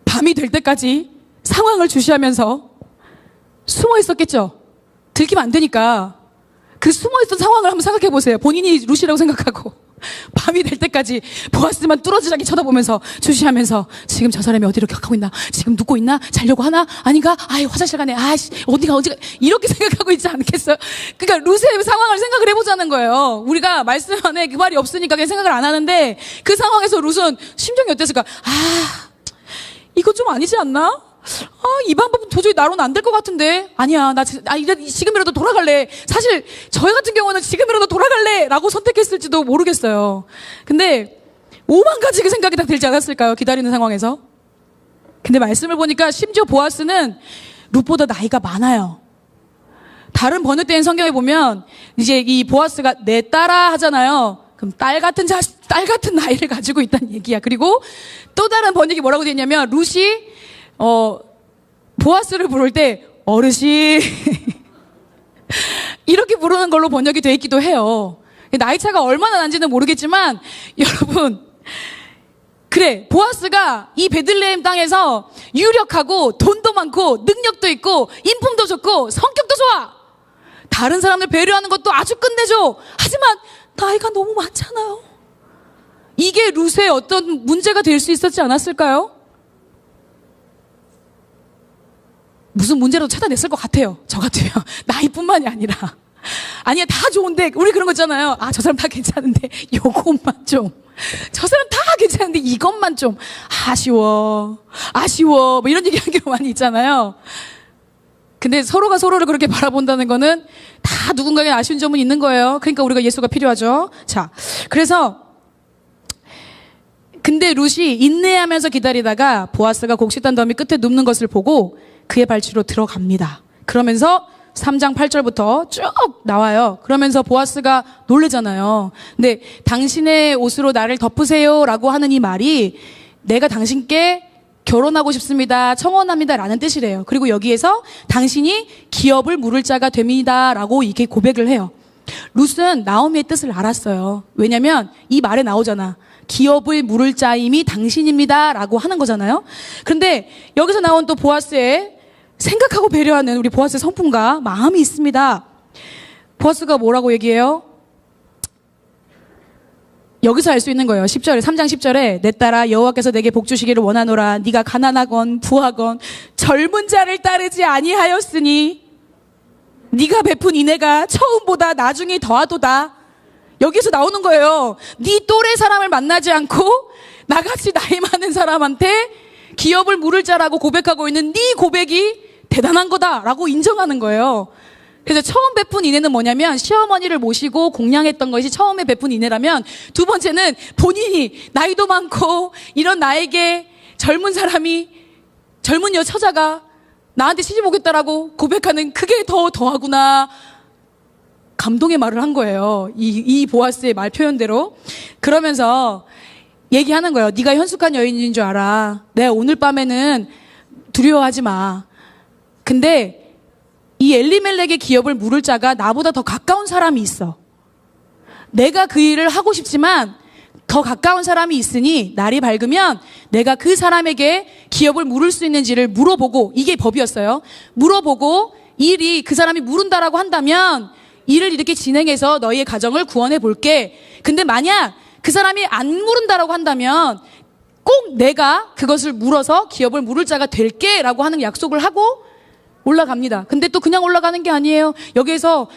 밤이 될 때까지 상황을 주시하면서 숨어 있었겠죠. 들키면 안 되니까 그 숨어 있던 상황을 한번 생각해 보세요. 본인이 룻이라고 생각하고 밤이 될 때까지 보아스만 뚫어지게 쳐다보면서 주시하면서 지금 저 사람이 어디로 격하고 있나? 지금 눕고 있나? 자려고 하나? 아닌가? 아이 화장실 가네. 아이씨 어디가 이렇게 생각하고 있지 않겠어요? 그러니까 룻의 상황을 생각을 해보자는 거예요. 우리가 말씀 안에 그 말이 없으니까 그냥 생각을 안 하는데 그 상황에서 룻은 심정이 어땠을까? 이거 좀 아니지 않나? 이 방법은 도저히 나로는 안 될 것 같은데. 아니야, 지금이라도 돌아갈래. 사실, 저희 같은 경우는 지금이라도 돌아갈래. 라고 선택했을지도 모르겠어요. 근데, 5만 가지 생각이 다 들지 않았을까요? 기다리는 상황에서. 근데 말씀을 보니까 심지어 보아스는 룻보다 나이가 많아요. 다른 번역된 성경에 보면, 이제 이 보아스가 내 딸아 하잖아요. 그럼 딸 같은 나이를 가지고 있다는 얘기야. 그리고 또 다른 번역이 뭐라고 되어 있냐면, 룻이 보아스를 부를 때 어르신 이렇게 부르는 걸로 번역이 되어 있기도 해요. 나이 차가 얼마나 난지는 모르겠지만 여러분 그래 보아스가 이 베들레헴 땅에서 유력하고 돈도 많고 능력도 있고 인품도 좋고 성격도 좋아. 다른 사람들 배려하는 것도 아주 끝내줘. 하지만 나이가 너무 많잖아요. 이게 룻의 어떤 문제가 될 수 있었지 않았을까요? 무슨 문제라도 찾아냈을 것 같아요. 저 같으면. 나이뿐만이 아니라. 아니야, 다 좋은데, 우리 그런 거 있잖아요. 저 사람 다 괜찮은데, 요것만 좀. 저 사람 다 괜찮은데, 이것만 좀. 아쉬워. 뭐 이런 얘기 하는 게 많이 있잖아요. 근데 서로가 서로를 그렇게 바라본다는 거는 다 누군가에게 아쉬운 점은 있는 거예요. 그러니까 우리가 예수가 필요하죠. 자, 그래서, 근데 룻이 인내하면서 기다리다가 보아스가 곡식단 더미 끝에 눕는 것을 보고 그의 발치로 들어갑니다. 그러면서 3장 8절부터 쭉 나와요. 그러면서 보아스가 놀래잖아요. 근데 당신의 옷으로 나를 덮으세요 라고 하는 이 말이 내가 당신께 결혼하고 싶습니다. 청혼합니다 라는 뜻이래요. 그리고 여기에서 당신이 기업을 물을 자가 됩니다 라고 이렇게 고백을 해요. 룻은 나오미의 뜻을 알았어요. 왜냐면 이 말에 나오잖아. 기업을 물을 자임이 당신입니다 라고 하는 거잖아요. 그런데 여기서 나온 또 보아스의 생각하고 배려하는 우리 보아스의 성품과 마음이 있습니다. 보아스가 뭐라고 얘기해요? 여기서 알 수 있는 거예요. 10절에 3장 10절에 내 딸아 여호와께서 내게 복 주시기를 원하노라. 네가 가난하건 부하건 젊은 자를 따르지 아니하였으니 네가 베푼 인애가 처음보다 나중에 더하도다. 여기서 나오는 거예요. 네 또래 사람을 만나지 않고 나같이 나이 많은 사람한테 기업을 물을 자라고 고백하고 있는 네 고백이 대단한 거다라고 인정하는 거예요. 그래서 처음 베푼 인애는 뭐냐면 시어머니를 모시고 공양했던 것이 처음에 베푼 인애라면, 두 번째는 본인이 나이도 많고 이런 나에게 젊은 처자가 나한테 시집 오겠다라고 고백하는 그게 더하구나. 감동의 말을 한 거예요. 이 보아스의 말 표현대로. 그러면서 얘기하는 거예요. 네가 현숙한 여인인 줄 알아. 내가 오늘 밤에는 두려워하지 마. 근데 이 엘리멜렉의 기업을 물을 자가 나보다 더 가까운 사람이 있어. 내가 그 일을 하고 싶지만 더 가까운 사람이 있으니 날이 밝으면 내가 그 사람에게 기업을 물을 수 있는지를 물어보고, 이게 법이었어요. 물어보고 일이 그 사람이 물은다라고 한다면 일을 이렇게 진행해서 너희의 가정을 구원해 볼게. 근데 만약 그 사람이 안 물은다라고 한다면 꼭 내가 그것을 물어서 기업을 물을 자가 될게 라고 하는 약속을 하고 올라갑니다. 근데 또 그냥 올라가는 게 아니에요. 여기에서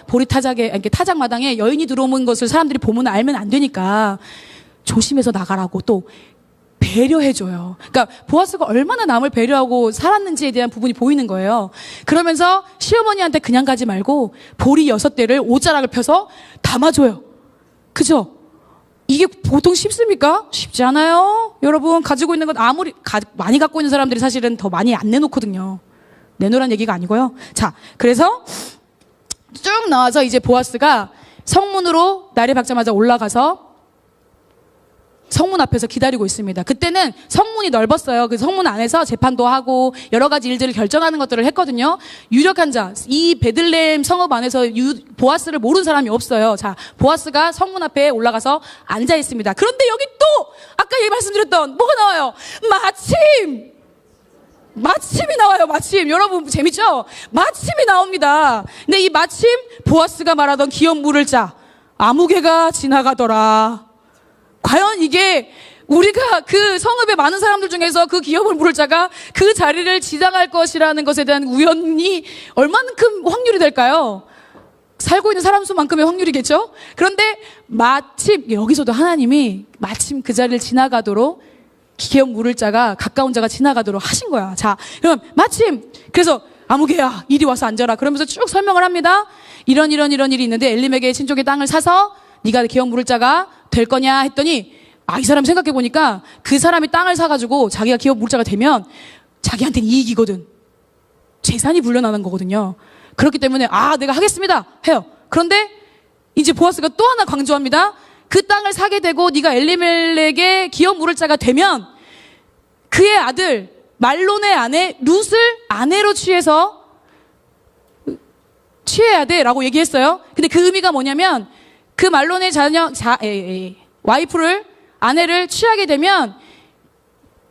타작마당에 여인이 들어오는 것을 사람들이 보면 알면 안 되니까 조심해서 나가라고 또 배려해줘요. 그러니까 보아스가 얼마나 남을 배려하고 살았는지에 대한 부분이 보이는 거예요. 그러면서 시어머니한테 그냥 가지 말고 보리 6대를 옷자락을 펴서 담아줘요. 그죠? 이게 보통 쉽습니까? 쉽지 않아요. 여러분, 가지고 있는 건 아무리 많이 갖고 있는 사람들이 사실은 더 많이 안 내놓거든요. 내놓으란 얘기가 아니고요. 자, 그래서 쭉 나와서 이제 보아스가 성문으로 날이 밝자마자 올라가서 성문 앞에서 기다리고 있습니다. 그때는 성문이 넓었어요. 그 성문 안에서 재판도 하고 여러 가지 일들을 결정하는 것들을 했거든요. 유력한 자, 이 베들레헴 성읍 안에서 보아스를 모르는 사람이 없어요. 자, 보아스가 성문 앞에 올라가서 앉아 있습니다. 그런데 여기 또 아까 말씀드렸던 뭐가 나와요? 마침이 나와요. 마침. 여러분 재밌죠? 마침이 나옵니다. 근데 이 마침 보아스가 말하던 기업 물을 자 아무개가 지나가더라. 과연 이게 우리가 그 성읍의 많은 사람들 중에서 그 기업을 물을 자가 그 자리를 지당할 것이라는 것에 대한 우연이 얼마만큼 확률이 될까요? 살고 있는 사람 수만큼의 확률이겠죠? 그런데 마침 여기서도 하나님이 마침 그 자리를 지나가도록 기업 물을 자가 가까운 자가 지나가도록 하신 거야. 자, 그럼 마침 그래서 아무개야 이리 와서 앉아라 그러면서 쭉 설명을 합니다. 이런 일이 있는데 엘림에게 친족의 땅을 사서 네가 기업 물을 자가 될 거냐 했더니 이 사람 생각해 보니까 그 사람이 땅을 사가지고 자기가 기업 물자가 되면 자기한테는 이익이거든. 재산이 불려나는 거거든요. 그렇기 때문에 내가 하겠습니다 해요. 그런데 이제 보아스가 또 하나 강조합니다. 그 땅을 사게 되고 네가 엘리멜렉의 기업 물을 자가 되면 그의 아들 말론의 아내 룻을 아내로 취해야 돼라고 얘기했어요. 근데 그 의미가 뭐냐면 그 말론의 와이프를 아내를 취하게 되면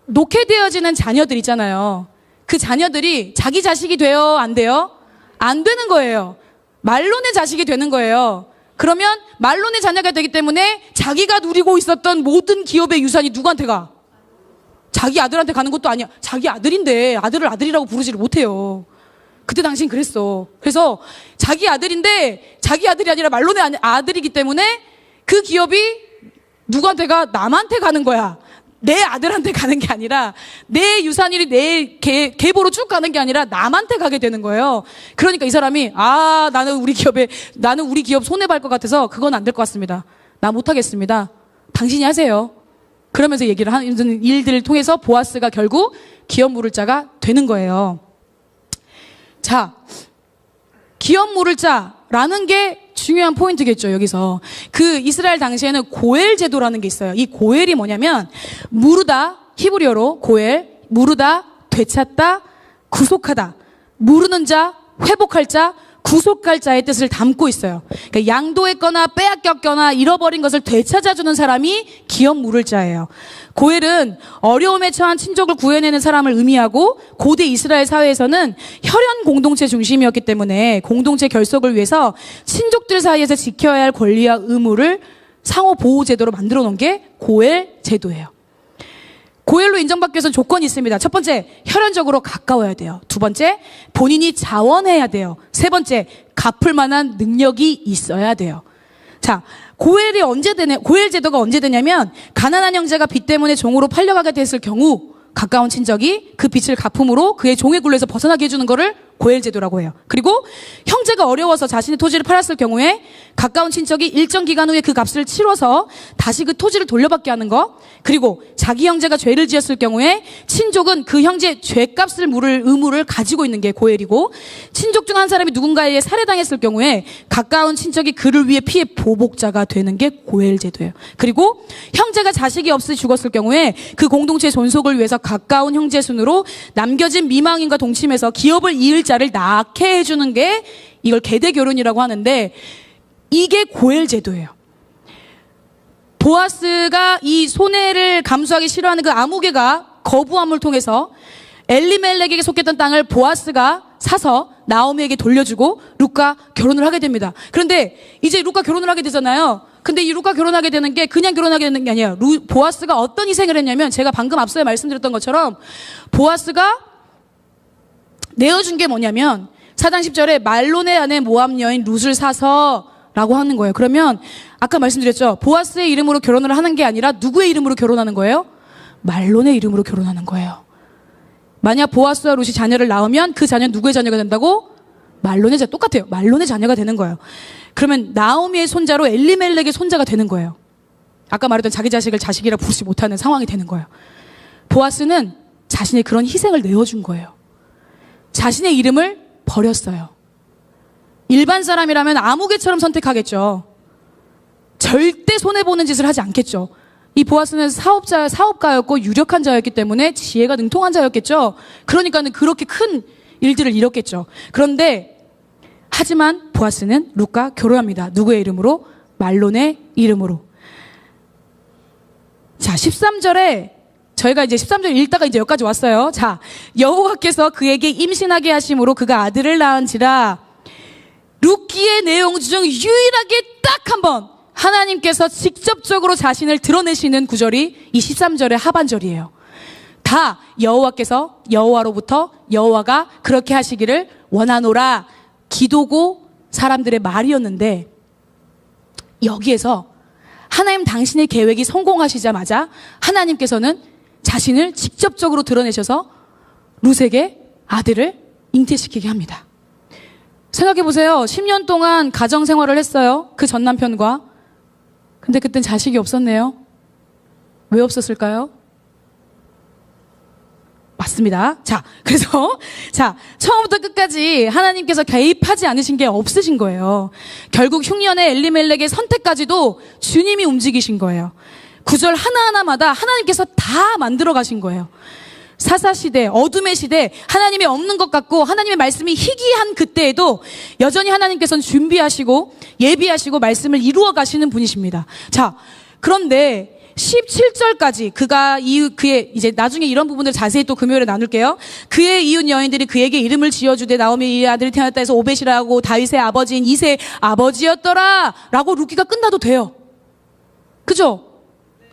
놓게 되어지는 자녀들 있잖아요. 그 자녀들이 자기 자식이 돼요? 안 돼요? 안 되는 거예요. 말론의 자식이 되는 거예요. 그러면 말론의 자녀가 되기 때문에 자기가 누리고 있었던 모든 기업의 유산이 누구한테 가? 자기 아들한테 가는 것도 아니야. 자기 아들인데 아들을 아들이라고 부르지를 못해요. 그때 당신 그랬어. 그래서 자기 아들인데 자기 아들이 아니라 말론의 아들이기 때문에 그 기업이 누구한테 가? 남한테 가는 거야. 내 아들한테 가는 게 아니라 내 유산이 내 계보로 쭉 가는 게 아니라 남한테 가게 되는 거예요. 그러니까 이 사람이 나는 우리 기업 손해볼 것 같아서 그건 안 될 것 같습니다. 나 못하겠습니다. 당신이 하세요. 그러면서 얘기를 하는 일들을 통해서 보아스가 결국 기업 물을 자가 되는 거예요. 자, 기업 물을 자라는 게 중요한 포인트겠죠, 여기서. 그 이스라엘 당시에는 고엘 제도라는 게 있어요. 이 고엘이 뭐냐면, 무르다, 히브리어로 고엘, 무르다, 되찾다, 구속하다. 무르는 자, 회복할 자, 구속할 자의 뜻을 담고 있어요. 그러니까 양도했거나 빼앗겼거나 잃어버린 것을 되찾아주는 사람이 기업 물을 자예요. 고엘은 어려움에 처한 친족을 구해내는 사람을 의미하고 고대 이스라엘 사회에서는 혈연 공동체 중심이었기 때문에 공동체 결속을 위해서 친족들 사이에서 지켜야 할 권리와 의무를 상호 보호 제도로 만들어 놓은 게 고엘 제도예요. 고엘로 인정받기 위해서는 조건이 있습니다. 첫 번째, 혈연적으로 가까워야 돼요. 두 번째, 본인이 자원해야 돼요. 세 번째, 갚을 만한 능력이 있어야 돼요. 자, 고엘 제도가 언제 되냐면, 가난한 형제가 빚 때문에 종으로 팔려가게 됐을 경우, 가까운 친척이 그 빚을 갚음으로 그의 종의 굴레에서 벗어나게 해주는 거를 고엘 제도라고 해요. 그리고 형제가 어려워서 자신의 토지를 팔았을 경우에 가까운 친척이 일정 기간 후에 그 값을 치러서 다시 그 토지를 돌려받게 하는 거. 그리고 자기 형제가 죄를 지었을 경우에 친족은 그 형제의 죄값을 물을 의무를 가지고 있는 게 고엘이고, 친족 중 한 사람이 누군가에게 살해당했을 경우에 가까운 친척이 그를 위해 피해 보복자가 되는 게 고엘 제도예요. 그리고 형제가 자식이 없이 죽었을 경우에 그 공동체 존속을 위해서 가까운 형제 순으로 남겨진 미망인과 동침해서 기업을 이을 자를 낳게 해주는 게 이걸 계대 결혼이라고 하는데, 이게 고엘 제도예요. 보아스가 이 손해를 감수하기 싫어하는 그 아무개가 거부함을 통해서 엘리멜렉에게 속했던 땅을 보아스가 사서 나오미에게 돌려주고 룻과 결혼을 하게 됩니다. 그런데 이제 룻과 결혼을 하게 되잖아요. 근데 이 룻과 결혼하게 되는 게 그냥 결혼하게 되는 게 아니에요. 보아스가 어떤 희생을 했냐면, 제가 방금 앞서에 말씀드렸던 것처럼 보아스가 내어준 게 뭐냐면, 4장 10절에 말론의 아내 모압 여인 룻을 사서 라고 하는 거예요. 그러면 아까 말씀드렸죠. 보아스의 이름으로 결혼을 하는 게 아니라 누구의 이름으로 결혼하는 거예요? 말론의 이름으로 결혼하는 거예요. 만약 보아스와 룻이 자녀를 낳으면 그 자녀는 누구의 자녀가 된다고? 말론의 자녀. 똑같아요. 말론의 자녀가 되는 거예요. 그러면 나오미의 손자로 엘리멜렉의 손자가 되는 거예요. 아까 말했던 자기 자식을 자식이라 부르지 못하는 상황이 되는 거예요. 보아스는 자신의 그런 희생을 내어준 거예요. 자신의 이름을 버렸어요. 일반 사람이라면 아무개처럼 선택하겠죠. 절대 손해보는 짓을 하지 않겠죠. 이 보아스는 사업가였고 유력한 자였기 때문에 지혜가 능통한 자였겠죠. 그러니까는 그렇게 큰 일들을 이뤘겠죠. 그런데 하지만 보아스는 룻과 결혼합니다. 누구의 이름으로? 말론의 이름으로. 자, 13절에 저희가 이제 13절 읽다가 이제 여기까지 왔어요. 자, 여호와께서 그에게 임신하게 하심으로 그가 아들을 낳은지라. 룻기의 내용 중 유일하게 딱 한 번 하나님께서 직접적으로 자신을 드러내시는 구절이 이 13절의 하반절이에요. 다 여호와로부터 여호와가 그렇게 하시기를 원하노라 기도고 사람들의 말이었는데, 여기에서 하나님 당신의 계획이 성공하시자마자 하나님께서는 자신을 직접적으로 드러내셔서 룻에게 아들을 잉태시키게 합니다. 생각해 보세요. 10년 동안 가정 생활을 했어요. 그 전 남편과. 근데 그땐 자식이 없었네요. 왜 없었을까요? 맞습니다. 그래서 처음부터 끝까지 하나님께서 개입하지 않으신 게 없으신 거예요. 결국 흉년의 엘리멜렉의 선택까지도 주님이 움직이신 거예요. 구절 하나하나마다 하나님께서 다 만들어 가신 거예요. 사사시대, 어둠의 시대, 하나님이 없는 것 같고 하나님의 말씀이 희귀한 그때에도 여전히 하나님께서는 준비하시고 예비하시고 말씀을 이루어 가시는 분이십니다. 그런데 17절까지 그의 이제 나중에 이런 부분들 자세히 또 금요일에 나눌게요. 그의 이웃 여인들이 그에게 이름을 지어주되 나오미 이 아들이 태어났다 해서 오벳이라고 다윗의 아버지인 이새의 아버지였더라 라고 룻기가 끝나도 돼요. 그죠?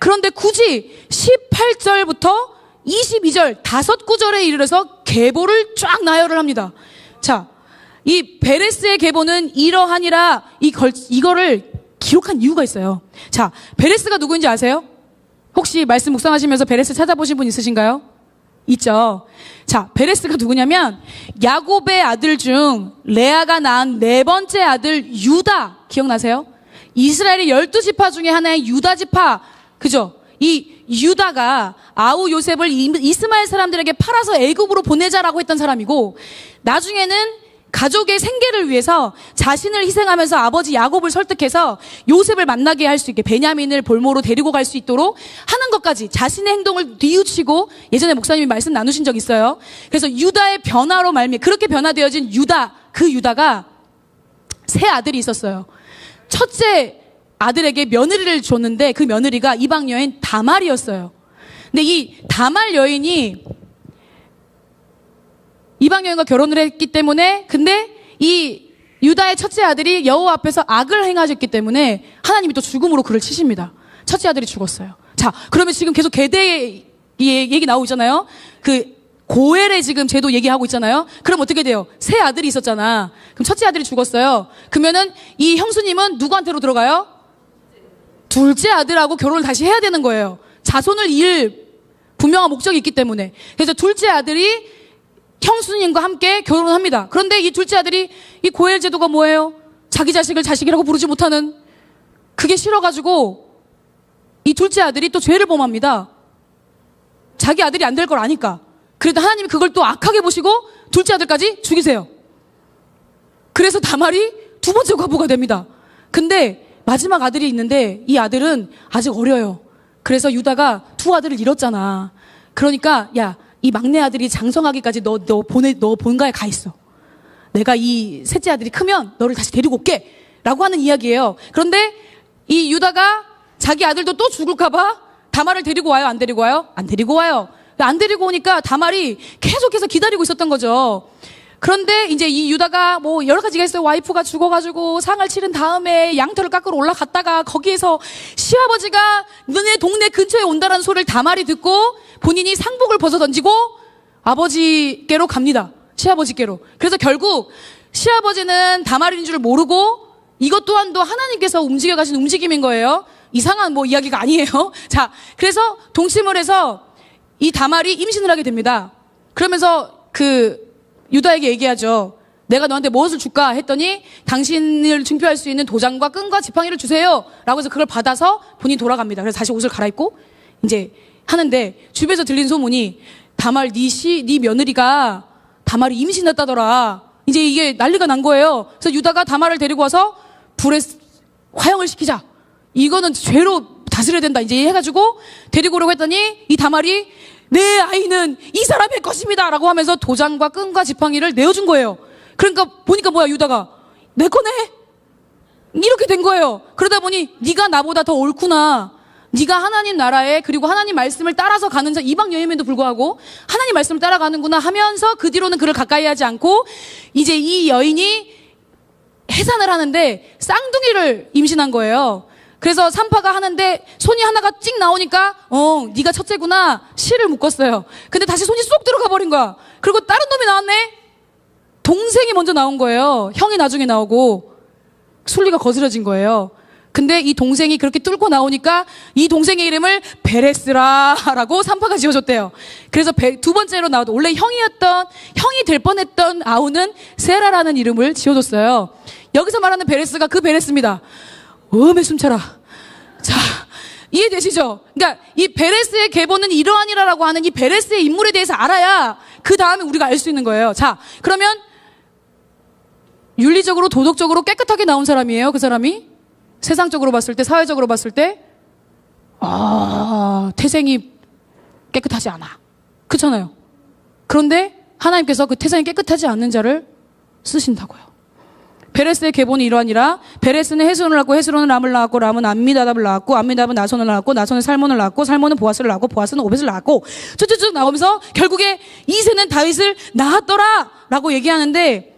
그런데 굳이 18절부터 22절 5구절에 이르러서 계보를 쫙 나열을 합니다. 이 베레스의 계보는 이러하니라 이거를 기록한 이유가 있어요. 베레스가 누구인지 아세요? 혹시 말씀 묵상하시면서 베레스 찾아보신 분 있으신가요? 있죠. 베레스가 누구냐면 야곱의 아들 중 레아가 낳은 4번째 아들 유다, 기억나세요? 이스라엘의 12지파 중에 하나의 유다 지파, 그죠? 이 유다가 아우 요셉을 이스마엘 사람들에게 팔아서 애굽으로 보내자라고 했던 사람이고, 나중에는 가족의 생계를 위해서 자신을 희생하면서 아버지 야곱을 설득해서 요셉을 만나게 할 수 있게 베냐민을 볼모로 데리고 갈 수 있도록 하는 것까지 자신의 행동을 뉘우치고, 예전에 목사님이 말씀 나누신 적 있어요. 그래서 유다의 변화로 그렇게 변화되어진 그 유다가 세 아들이 있었어요. 첫째 아들에게 며느리를 줬는데 그 며느리가 이방 여인 다말이었어요. 근데 이 다말 여인이 이방 여인과 결혼을 했기 때문에, 근데 이 유다의 첫째 아들이 여호와 앞에서 악을 행하셨기 때문에 하나님이 또 죽음으로 그를 치십니다. 첫째 아들이 죽었어요. 그러면 지금 계속 계대 얘기 나오고 있잖아요. 그 고엘의 지금 제도 얘기하고 있잖아요. 그럼 어떻게 돼요? 세 아들이 있었잖아. 그럼 첫째 아들이 죽었어요. 그러면은 이 형수님은 누구한테로 들어가요? 둘째 아들하고 결혼을 다시 해야 되는 거예요. 자손을 이을 분명한 목적이 있기 때문에. 그래서 둘째 아들이 형수님과 함께 결혼을 합니다. 그런데 이 둘째 아들이, 이 고엘 제도가 뭐예요? 자기 자식을 자식이라고 부르지 못하는, 그게 싫어가지고 이 둘째 아들이 또 죄를 범합니다. 자기 아들이 안 될 걸 아니까. 그래도 하나님이 그걸 또 악하게 보시고 둘째 아들까지 죽이세요. 그래서 다말이 두 번째 과부가 됩니다. 근데 마지막 아들이 있는데 이 아들은 아직 어려요. 그래서 유다가 두 아들을 잃었잖아. 그러니까 이 막내 아들이 장성하기까지 너 본가에 가 있어. 내가 이 셋째 아들이 크면 너를 다시 데리고 올게 라고 하는 이야기예요. 그런데 이 유다가 자기 아들도 또 죽을까봐 다말을 데리고 와요? 안 데리고 와요? 안 데리고 와요. 안 데리고 오니까 다말이 계속해서 기다리고 있었던 거죠. 그런데 이제 이 유다가 뭐 여러 가지가 있어요. 와이프가 죽어가지고 상을 치른 다음에 양털을 깎으러 올라갔다가 거기에서 시아버지가 너네 동네 근처에 온다라는 소리를 다말이 듣고 본인이 상복을 벗어 던지고 아버지께로 갑니다. 시아버지께로. 그래서 결국 시아버지는 다말인 줄 모르고, 이것 또한도 하나님께서 움직여 가신 움직임인 거예요. 이상한 뭐 이야기가 아니에요. 그래서 동침을 해서 이 다말이 임신을 하게 됩니다. 그러면서 유다에게 얘기하죠. 내가 너한테 무엇을 줄까 했더니 당신을 증표할 수 있는 도장과 끈과 지팡이를 주세요 라고 해서 그걸 받아서 본인이 돌아갑니다. 그래서 다시 옷을 갈아입고 이제 하는데, 주변에서 들린 소문이 다말 네 며느리가 다말이 임신했다더라. 이제 이게 난리가 난 거예요. 그래서 유다가 다말을 데리고 와서 불에 화형을 시키자. 이거는 죄로 다스려야 된다. 이제 해가지고 데리고 오려고 했더니 이 다말이 내 아이는 이 사람의 것입니다 라고 하면서 도장과 끈과 지팡이를 내어준 거예요. 그러니까 보니까 뭐야, 유다가 내 거네? 이렇게 된 거예요. 그러다 보니 네가 나보다 더 옳구나. 네가 하나님 나라에, 그리고 하나님 말씀을 따라서 가는 자, 이방 여인임에도 불구하고 하나님 말씀을 따라가는구나 하면서 그 뒤로는 그를 가까이 하지 않고 이제 이 여인이 해산을 하는데 쌍둥이를 임신한 거예요. 그래서 산파가 하는데 손이 하나가 찍 나오니까 네가 첫째구나 실을 묶었어요. 근데 다시 손이 쏙 들어가 버린 거야. 그리고 다른 놈이 나왔네. 동생이 먼저 나온 거예요. 형이 나중에 나오고 순리가 거스러진 거예요. 근데 이 동생이 그렇게 뚫고 나오니까 이 동생의 이름을 베레스라라고 산파가 지어줬대요. 그래서 두 번째로 나와도 원래 형이 될 뻔했던 아우는 세라라는 이름을 지어줬어요. 여기서 말하는 베레스가 그 베레스입니다. 음에 숨차라. 자, 이해되시죠? 그러니까 이 베레스의 계보는 이러하니라라고 하는 이 베레스의 인물에 대해서 알아야 그 다음에 우리가 알 수 있는 거예요. 자, 그러면 윤리적으로 도덕적으로 깨끗하게 나온 사람이에요. 그 사람이 세상적으로 봤을 때, 사회적으로 봤을 때 태생이 깨끗하지 않아. 그렇잖아요. 그런데 하나님께서 그 태생이 깨끗하지 않는 자를 쓰신다고요. 베레스의 계보는 이러하니라. 베레스는 헤스론을 낳고 헤스론은 람을 낳았고 람은 암미나답을 낳았고 암미나답은 나손을 낳았고 나손은 살몬을 낳았고 살몬은 보아스를 낳았고 보아스는 오벳을 낳았고 쭉쭉쭉 나오면서 결국에 이새는 다윗을 낳았더라 라고 얘기하는데,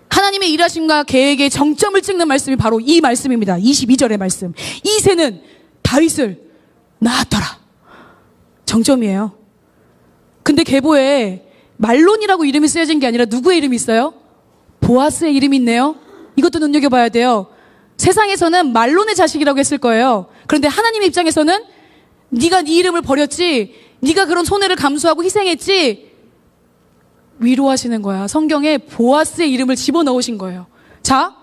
하나님의 일하심과 계획의 정점을 찍는 말씀이 바로 이 말씀입니다. 22절의 말씀. 이새는 다윗을 낳았더라. 정점이에요. 근데 계보에 말론이라고 이름이 쓰여진 게 아니라 누구의 이름이 있어요? 보아스의 이름이 있네요. 이것도 눈여겨봐야 돼요. 세상에서는 말론의 자식이라고 했을 거예요. 그런데 하나님의 입장에서는 네가 네 이름을 버렸지, 네가 그런 손해를 감수하고 희생했지, 위로하시는 거야. 성경에 보아스의 이름을 집어넣으신 거예요. 자,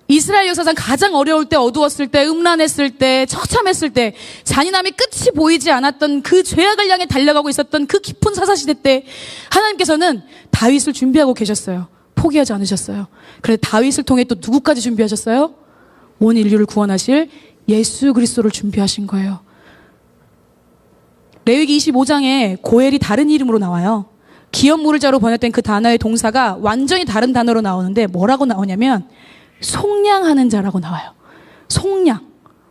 이스라엘 역사상 가장 어려울 때, 어두웠을 때, 음란했을 때, 처참했을 때, 잔인함이 끝이 보이지 않았던 그 죄악을 향해 달려가고 있었던 그 깊은 사사시대 때 하나님께서는 다윗을 준비하고 계셨어요. 포기하지 않으셨어요. 그런데 다윗을 통해 또 누구까지 준비하셨어요? 온 인류를 구원하실 예수 그리스도를 준비하신 거예요. 레위기 25장에 고엘이 다른 이름으로 나와요. 기업무를자로 번역된 그 단어의 동사가 완전히 다른 단어로 나오는데 뭐라고 나오냐면 속량하는 자라고 나와요. 속량.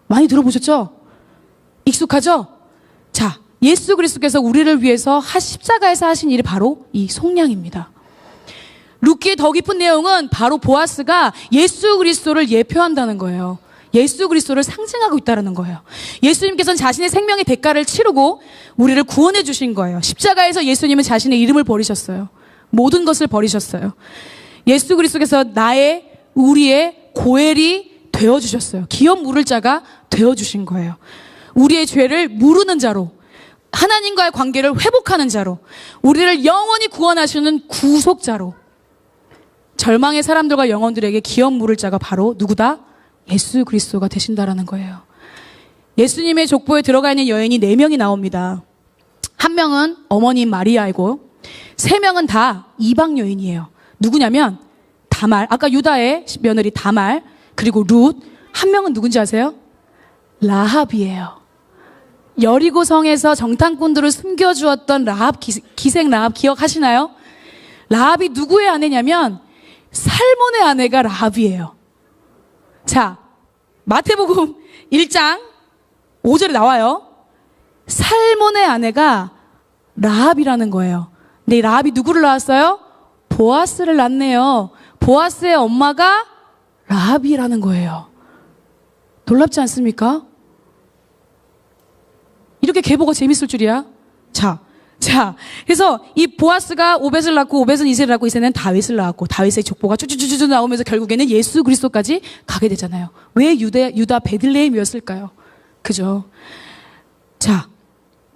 많이 들어보셨죠? 익숙하죠? 자, 예수 그리스도께서 우리를 위해서 십자가에서 하신 일이 바로 이 속량입니다. 룻기의 더 깊은 내용은 바로 보아스가 예수 그리스도를 예표한다는 거예요. 예수 그리스도를 상징하고 있다는 거예요. 예수님께서는 자신의 생명의 대가를 치르고 우리를 구원해 주신 거예요. 십자가에서 예수님은 자신의 이름을 버리셨어요. 모든 것을 버리셨어요. 예수 그리스도께서 우리의 고엘이 되어주셨어요. 기업 물을 자가 되어주신 거예요. 우리의 죄를 무르는 자로, 하나님과의 관계를 회복하는 자로, 우리를 영원히 구원하시는 구속자로, 절망의 사람들과 영혼들에게 기업 물을 자가 바로 누구다? 예수 그리스도가 되신다라는 거예요. 예수님의 족보에 들어가 있는 여인이 4명이 나옵니다. 한 명은 어머니 마리아이고 3명은 다 이방 여인이에요. 누구냐면 다말, 아까 유다의 며느리 다말, 그리고 룻. 한 명은 누군지 아세요? 라합이에요. 여리고 성에서 정탐꾼들을 숨겨주었던 라합, 기생 라합 기억하시나요? 라합이 누구의 아내냐면 살몬의 아내가 라합이에요. 자, 마태복음 1장 5절에 나와요. 살몬의 아내가 라합이라는 거예요. 근데 이 라합이 누구를 낳았어요? 보아스를 낳네요. 보아스의 엄마가 라합이라는 거예요. 놀랍지 않습니까? 이렇게 계보가 재밌을 줄이야? 자, 그래서 이 보아스가 오벳을 낳고 오벳은 이새를 낳고 이새는 다윗을 낳았고 다윗의 족보가 쭉쭉쭉 나오면서 결국에는 예수 그리스도까지 가게 되잖아요. 왜 유다 베들레헴이었을까요? 그죠? 자,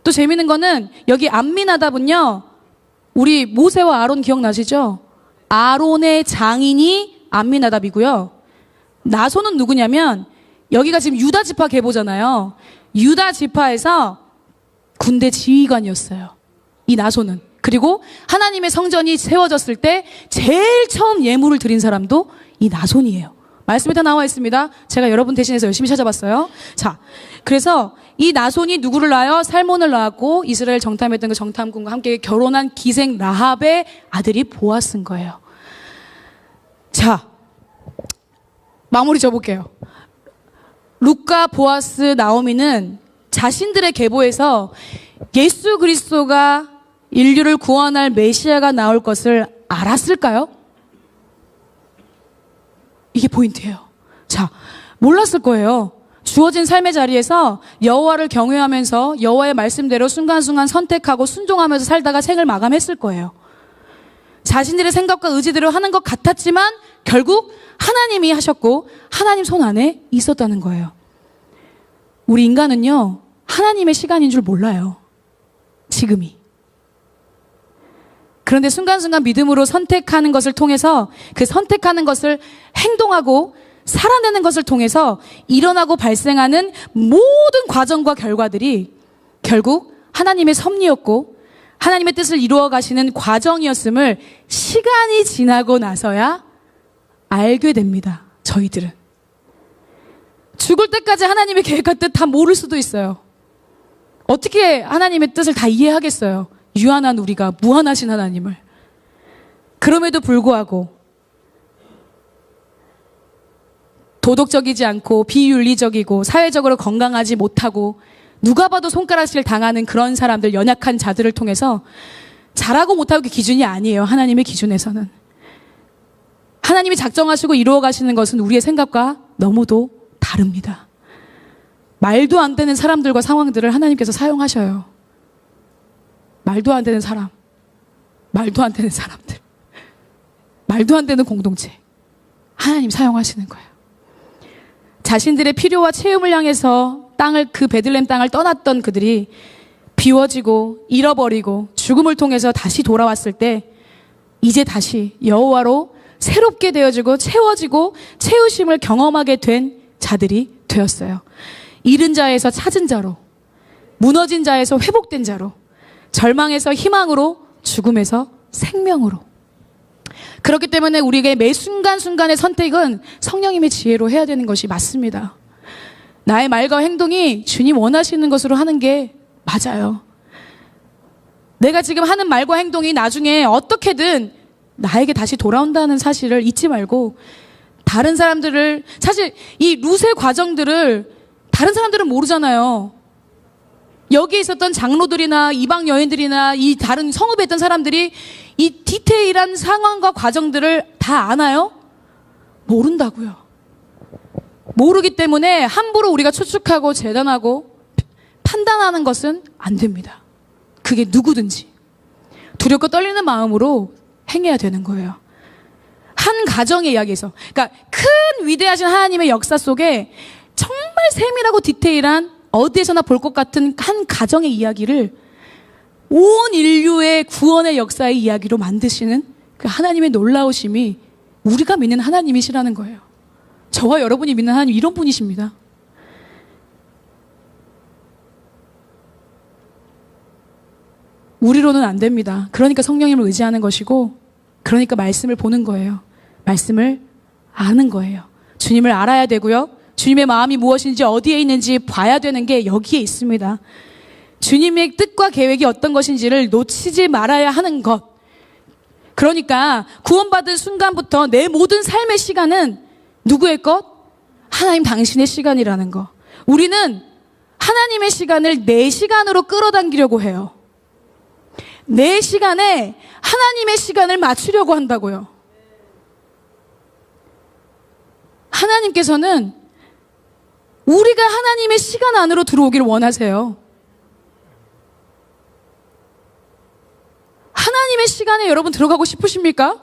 또 재밌는 거는 여기 암미나답은요, 우리 모세와 아론 기억나시죠? 아론의 장인이 암미나답이고요. 나손은 누구냐면 여기가 지금 유다 지파 계보잖아요. 유다 지파에서 군대 지휘관이었어요. 이 나손은. 그리고 하나님의 성전이 세워졌을 때 제일 처음 예물을 드린 사람도 이 나손이에요. 말씀에 다 나와 있습니다. 제가 여러분 대신해서 열심히 찾아봤어요. 자, 그래서 이 나손이 누구를 낳아요? 살몬을 낳았고 이스라엘 정탐했던 그 정탐꾼과 함께 결혼한 기생 라합의 아들이 보아스인 거예요. 자, 마무리 줘볼게요. 룻과 보아스, 나오미는 자신들의 계보에서 예수 그리스도가 인류를 구원할 메시아가 나올 것을 알았을까요? 이게 포인트예요. 자, 몰랐을 거예요. 주어진 삶의 자리에서 여호와를 경외하면서 여호와의 말씀대로 순간순간 선택하고 순종하면서 살다가 생을 마감했을 거예요. 자신들의 생각과 의지대로 하는 것 같았지만 결국 하나님이 하셨고 하나님 손 안에 있었다는 거예요. 우리 인간은요, 하나님의 시간인 줄 몰라요. 지금이. 그런데 순간순간 믿음으로 선택하는 것을 통해서 그 선택하는 것을 행동하고 살아내는 것을 통해서 일어나고 발생하는 모든 과정과 결과들이 결국 하나님의 섭리였고 하나님의 뜻을 이루어 가시는 과정이었음을 시간이 지나고 나서야 알게 됩니다. 저희들은. 죽을 때까지 하나님의 계획과 뜻 다 모를 수도 있어요. 어떻게 하나님의 뜻을 다 이해하겠어요? 유한한 우리가 무한하신 하나님을. 그럼에도 불구하고 도덕적이지 않고 비윤리적이고 사회적으로 건강하지 못하고 누가 봐도 손가락질 당하는 그런 사람들, 연약한 자들을 통해서 잘하고 못하고 기준이 아니에요. 하나님의 기준에서는. 하나님이 작정하시고 이루어 가시는 것은 우리의 생각과 너무도 다릅니다. 말도 안 되는 사람들과 상황들을 하나님께서 사용하셔요. 말도 안 되는 사람, 말도 안 되는 사람들, 말도 안 되는 공동체, 하나님 사용하시는 거예요. 자신들의 필요와 체험을 향해서 그 베들레헴 땅을 떠났던 그들이 비워지고 잃어버리고 죽음을 통해서 다시 돌아왔을 때 이제 다시 여호와로 새롭게 되어지고 채워지고 채우심을 경험하게 된 자들이 되었어요. 잃은 자에서 찾은 자로, 무너진 자에서 회복된 자로, 절망에서 희망으로, 죽음에서 생명으로. 그렇기 때문에 우리에게 매 순간순간의 선택은 성령님의 지혜로 해야 되는 것이 맞습니다. 나의 말과 행동이 주님 원하시는 것으로 하는 게 맞아요. 내가 지금 하는 말과 행동이 나중에 어떻게든 나에게 다시 돌아온다는 사실을 잊지 말고 다른 사람들을, 사실 이 룻의 과정들을 다른 사람들은 모르잖아요. 여기에 있었던 장로들이나 이방 여인들이나 이 다른 성읍에 있던 사람들이 이 디테일한 상황과 과정들을 다 아나요? 모른다고요. 모르기 때문에 함부로 우리가 추측하고 재단하고 판단하는 것은 안 됩니다. 그게 누구든지 두렵고 떨리는 마음으로 행해야 되는 거예요. 한 가정의 이야기에서, 그러니까 큰 위대하신 하나님의 역사 속에 정말 세밀하고 디테일한 어디에서나 볼 것 같은 한 가정의 이야기를 온 인류의 구원의 역사의 이야기로 만드시는 그 하나님의 놀라우심이 우리가 믿는 하나님이시라는 거예요. 저와 여러분이 믿는 하나님, 이런 분이십니다. 우리로는 안 됩니다. 그러니까 성령님을 의지하는 것이고, 그러니까 말씀을 보는 거예요. 말씀을 아는 거예요. 주님을 알아야 되고요. 주님의 마음이 무엇인지 어디에 있는지 봐야 되는 게 여기에 있습니다. 주님의 뜻과 계획이 어떤 것인지를 놓치지 말아야 하는 것. 그러니까 구원받은 순간부터 내 모든 삶의 시간은 누구의 것? 하나님 당신의 시간이라는 거. 우리는 하나님의 시간을 내 시간으로 끌어당기려고 해요. 내 시간에 하나님의 시간을 맞추려고 한다고요. 하나님께서는 우리가 하나님의 시간 안으로 들어오기를 원하세요. 하나님의 시간에 여러분 들어가고 싶으십니까?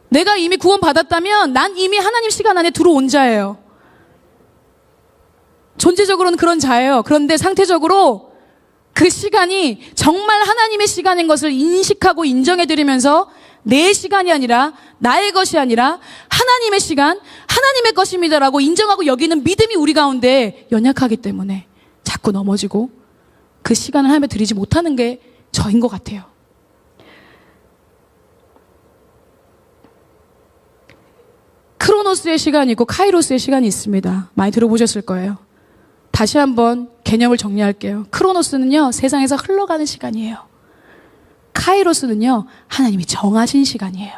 내가 이미 구원받았다면 난 이미 하나님 시간 안에 들어온 자예요. 존재적으로는 그런 자예요. 그런데 상태적으로 그 시간이 정말 하나님의 시간인 것을 인식하고 인정해드리면서 내 시간이 아니라, 나의 것이 아니라 하나님의 시간, 하나님의 것입니다라고 인정하고 여기는 믿음이 우리 가운데 연약하기 때문에 자꾸 넘어지고 그 시간을 하나님께 드리지 못하는 게 저인 것 같아요. 크로노스의 시간이 있고 카이로스의 시간이 있습니다. 많이 들어보셨을 거예요. 다시 한번 개념을 정리할게요. 크로노스는요, 세상에서 흘러가는 시간이에요. 카이로스는요, 하나님이 정하신 시간이에요.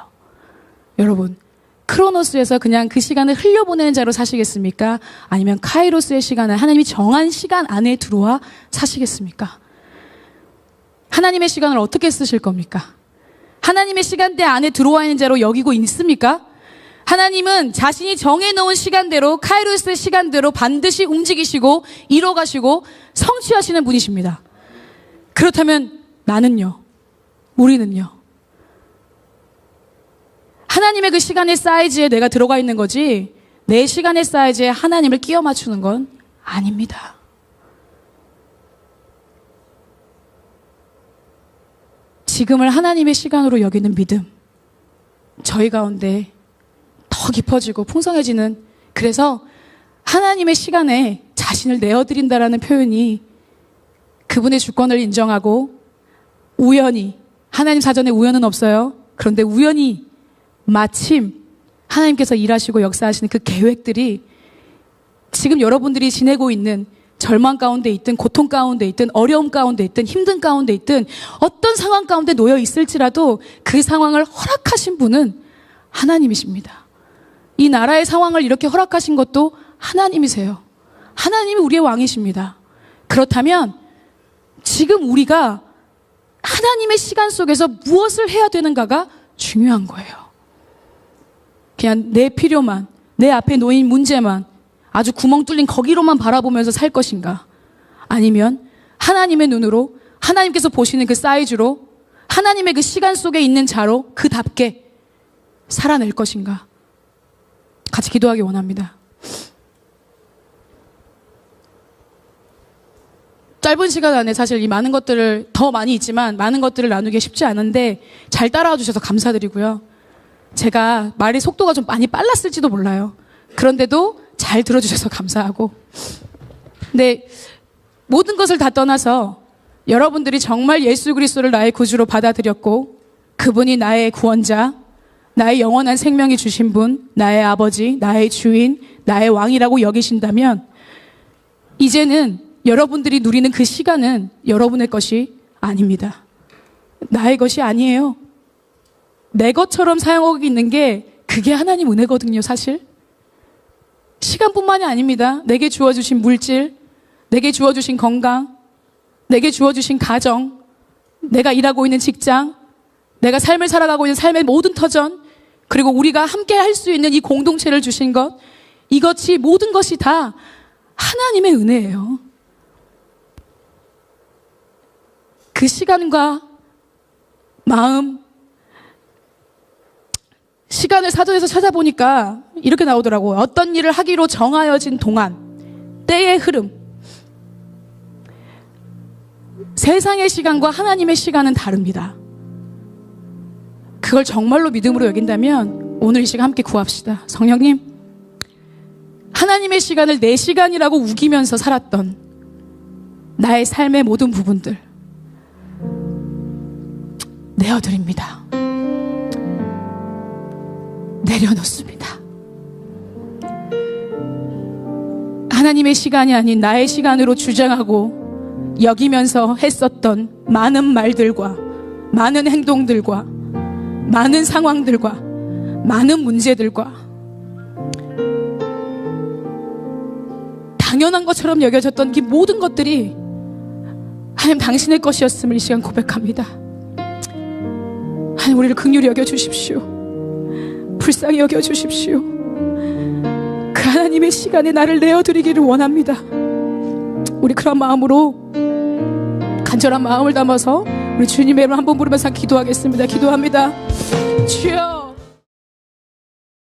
여러분, 크로노스에서 그냥 그 시간을 흘려보내는 자로 사시겠습니까? 아니면 카이로스의 시간을 하나님이 정한 시간 안에 들어와 사시겠습니까? 하나님의 시간을 어떻게 쓰실 겁니까? 하나님의 시간대 안에 들어와 있는 자로 여기고 있습니까? 하나님은 자신이 정해놓은 시간대로, 카이로스 시간대로 반드시 움직이시고 이뤄가시고 성취하시는 분이십니다. 그렇다면 나는요? 우리는요? 하나님의 그 시간의 사이즈에 내가 들어가 있는 거지 내 시간의 사이즈에 하나님을 끼워 맞추는 건 아닙니다. 지금을 하나님의 시간으로 여기는 믿음, 저희 가운데 더 깊어지고 풍성해지는, 그래서 하나님의 시간에 자신을 내어드린다라는 표현이 그분의 주권을 인정하고 우연히, 하나님 사전에 우연은 없어요. 그런데 우연히 마침 하나님께서 일하시고 역사하시는 그 계획들이 지금 여러분들이 지내고 있는 절망 가운데 있든 고통 가운데 있든 어려움 가운데 있든 힘든 가운데 있든 어떤 상황 가운데 놓여 있을지라도 그 상황을 허락하신 분은 하나님이십니다. 이 나라의 상황을 이렇게 허락하신 것도 하나님이세요. 하나님이 우리의 왕이십니다. 그렇다면 지금 우리가 하나님의 시간 속에서 무엇을 해야 되는가가 중요한 거예요. 그냥 내 필요만, 내 앞에 놓인 문제만, 아주 구멍 뚫린 거기로만 바라보면서 살 것인가? 아니면 하나님의 눈으로, 하나님께서 보시는 그 사이즈로, 하나님의 그 시간 속에 있는 자로 그답게 살아낼 것인가? 같이 기도하기 원합니다. 짧은 시간 안에 사실 이 많은 것들을, 더 많이 있지만 많은 것들을 나누기 쉽지 않은데 잘 따라와 주셔서 감사드리고요. 제가 말의 속도가 좀 많이 빨랐을지도 몰라요. 그런데도 잘 들어주셔서 감사하고. 근데 모든 것을 다 떠나서 여러분들이 정말 예수 그리스도를 나의 구주로 받아들였고 그분이 나의 구원자, 나의 영원한 생명이 주신 분, 나의 아버지, 나의 주인, 나의 왕이라고 여기신다면 이제는 여러분들이 누리는 그 시간은 여러분의 것이 아닙니다. 나의 것이 아니에요. 내 것처럼 사용하고 있는 게 그게 하나님 은혜거든요, 사실. 시간뿐만이 아닙니다. 내게 주어주신 물질, 내게 주어주신 건강, 내게 주어주신 가정, 내가 일하고 있는 직장, 내가 삶을 살아가고 있는 삶의 모든 터전, 그리고 우리가 함께 할 수 있는 이 공동체를 주신 것, 이것이 모든 것이 다 하나님의 은혜예요. 그 시간과 마음, 시간을 사전에서 찾아보니까 이렇게 나오더라고요. 어떤 일을 하기로 정하여진 동안, 때의 흐름. 세상의 시간과 하나님의 시간은 다릅니다. 그걸 정말로 믿음으로 여긴다면 오늘 이 시간 함께 구합시다. 성령님, 하나님의 시간을 내 시간이라고 우기면서 살았던 나의 삶의 모든 부분들 내어드립니다. 내려놓습니다. 하나님의 시간이 아닌 나의 시간으로 주장하고 여기면서 했었던 많은 말들과 많은 행동들과 많은 상황들과 많은 문제들과 당연한 것처럼 여겨졌던 그 모든 것들이 하나님 당신의 것이었음을 이 시간 고백합니다. 하나님 우리를 긍휼히 여겨주십시오. 불쌍히 여겨주십시오. 그 하나님의 시간에 나를 내어드리기를 원합니다. 우리 그런 마음으로 간절한 마음을 담아서 우리 주님의 이름 한번 부르면서 기도하겠습니다. 기도합니다. 주여.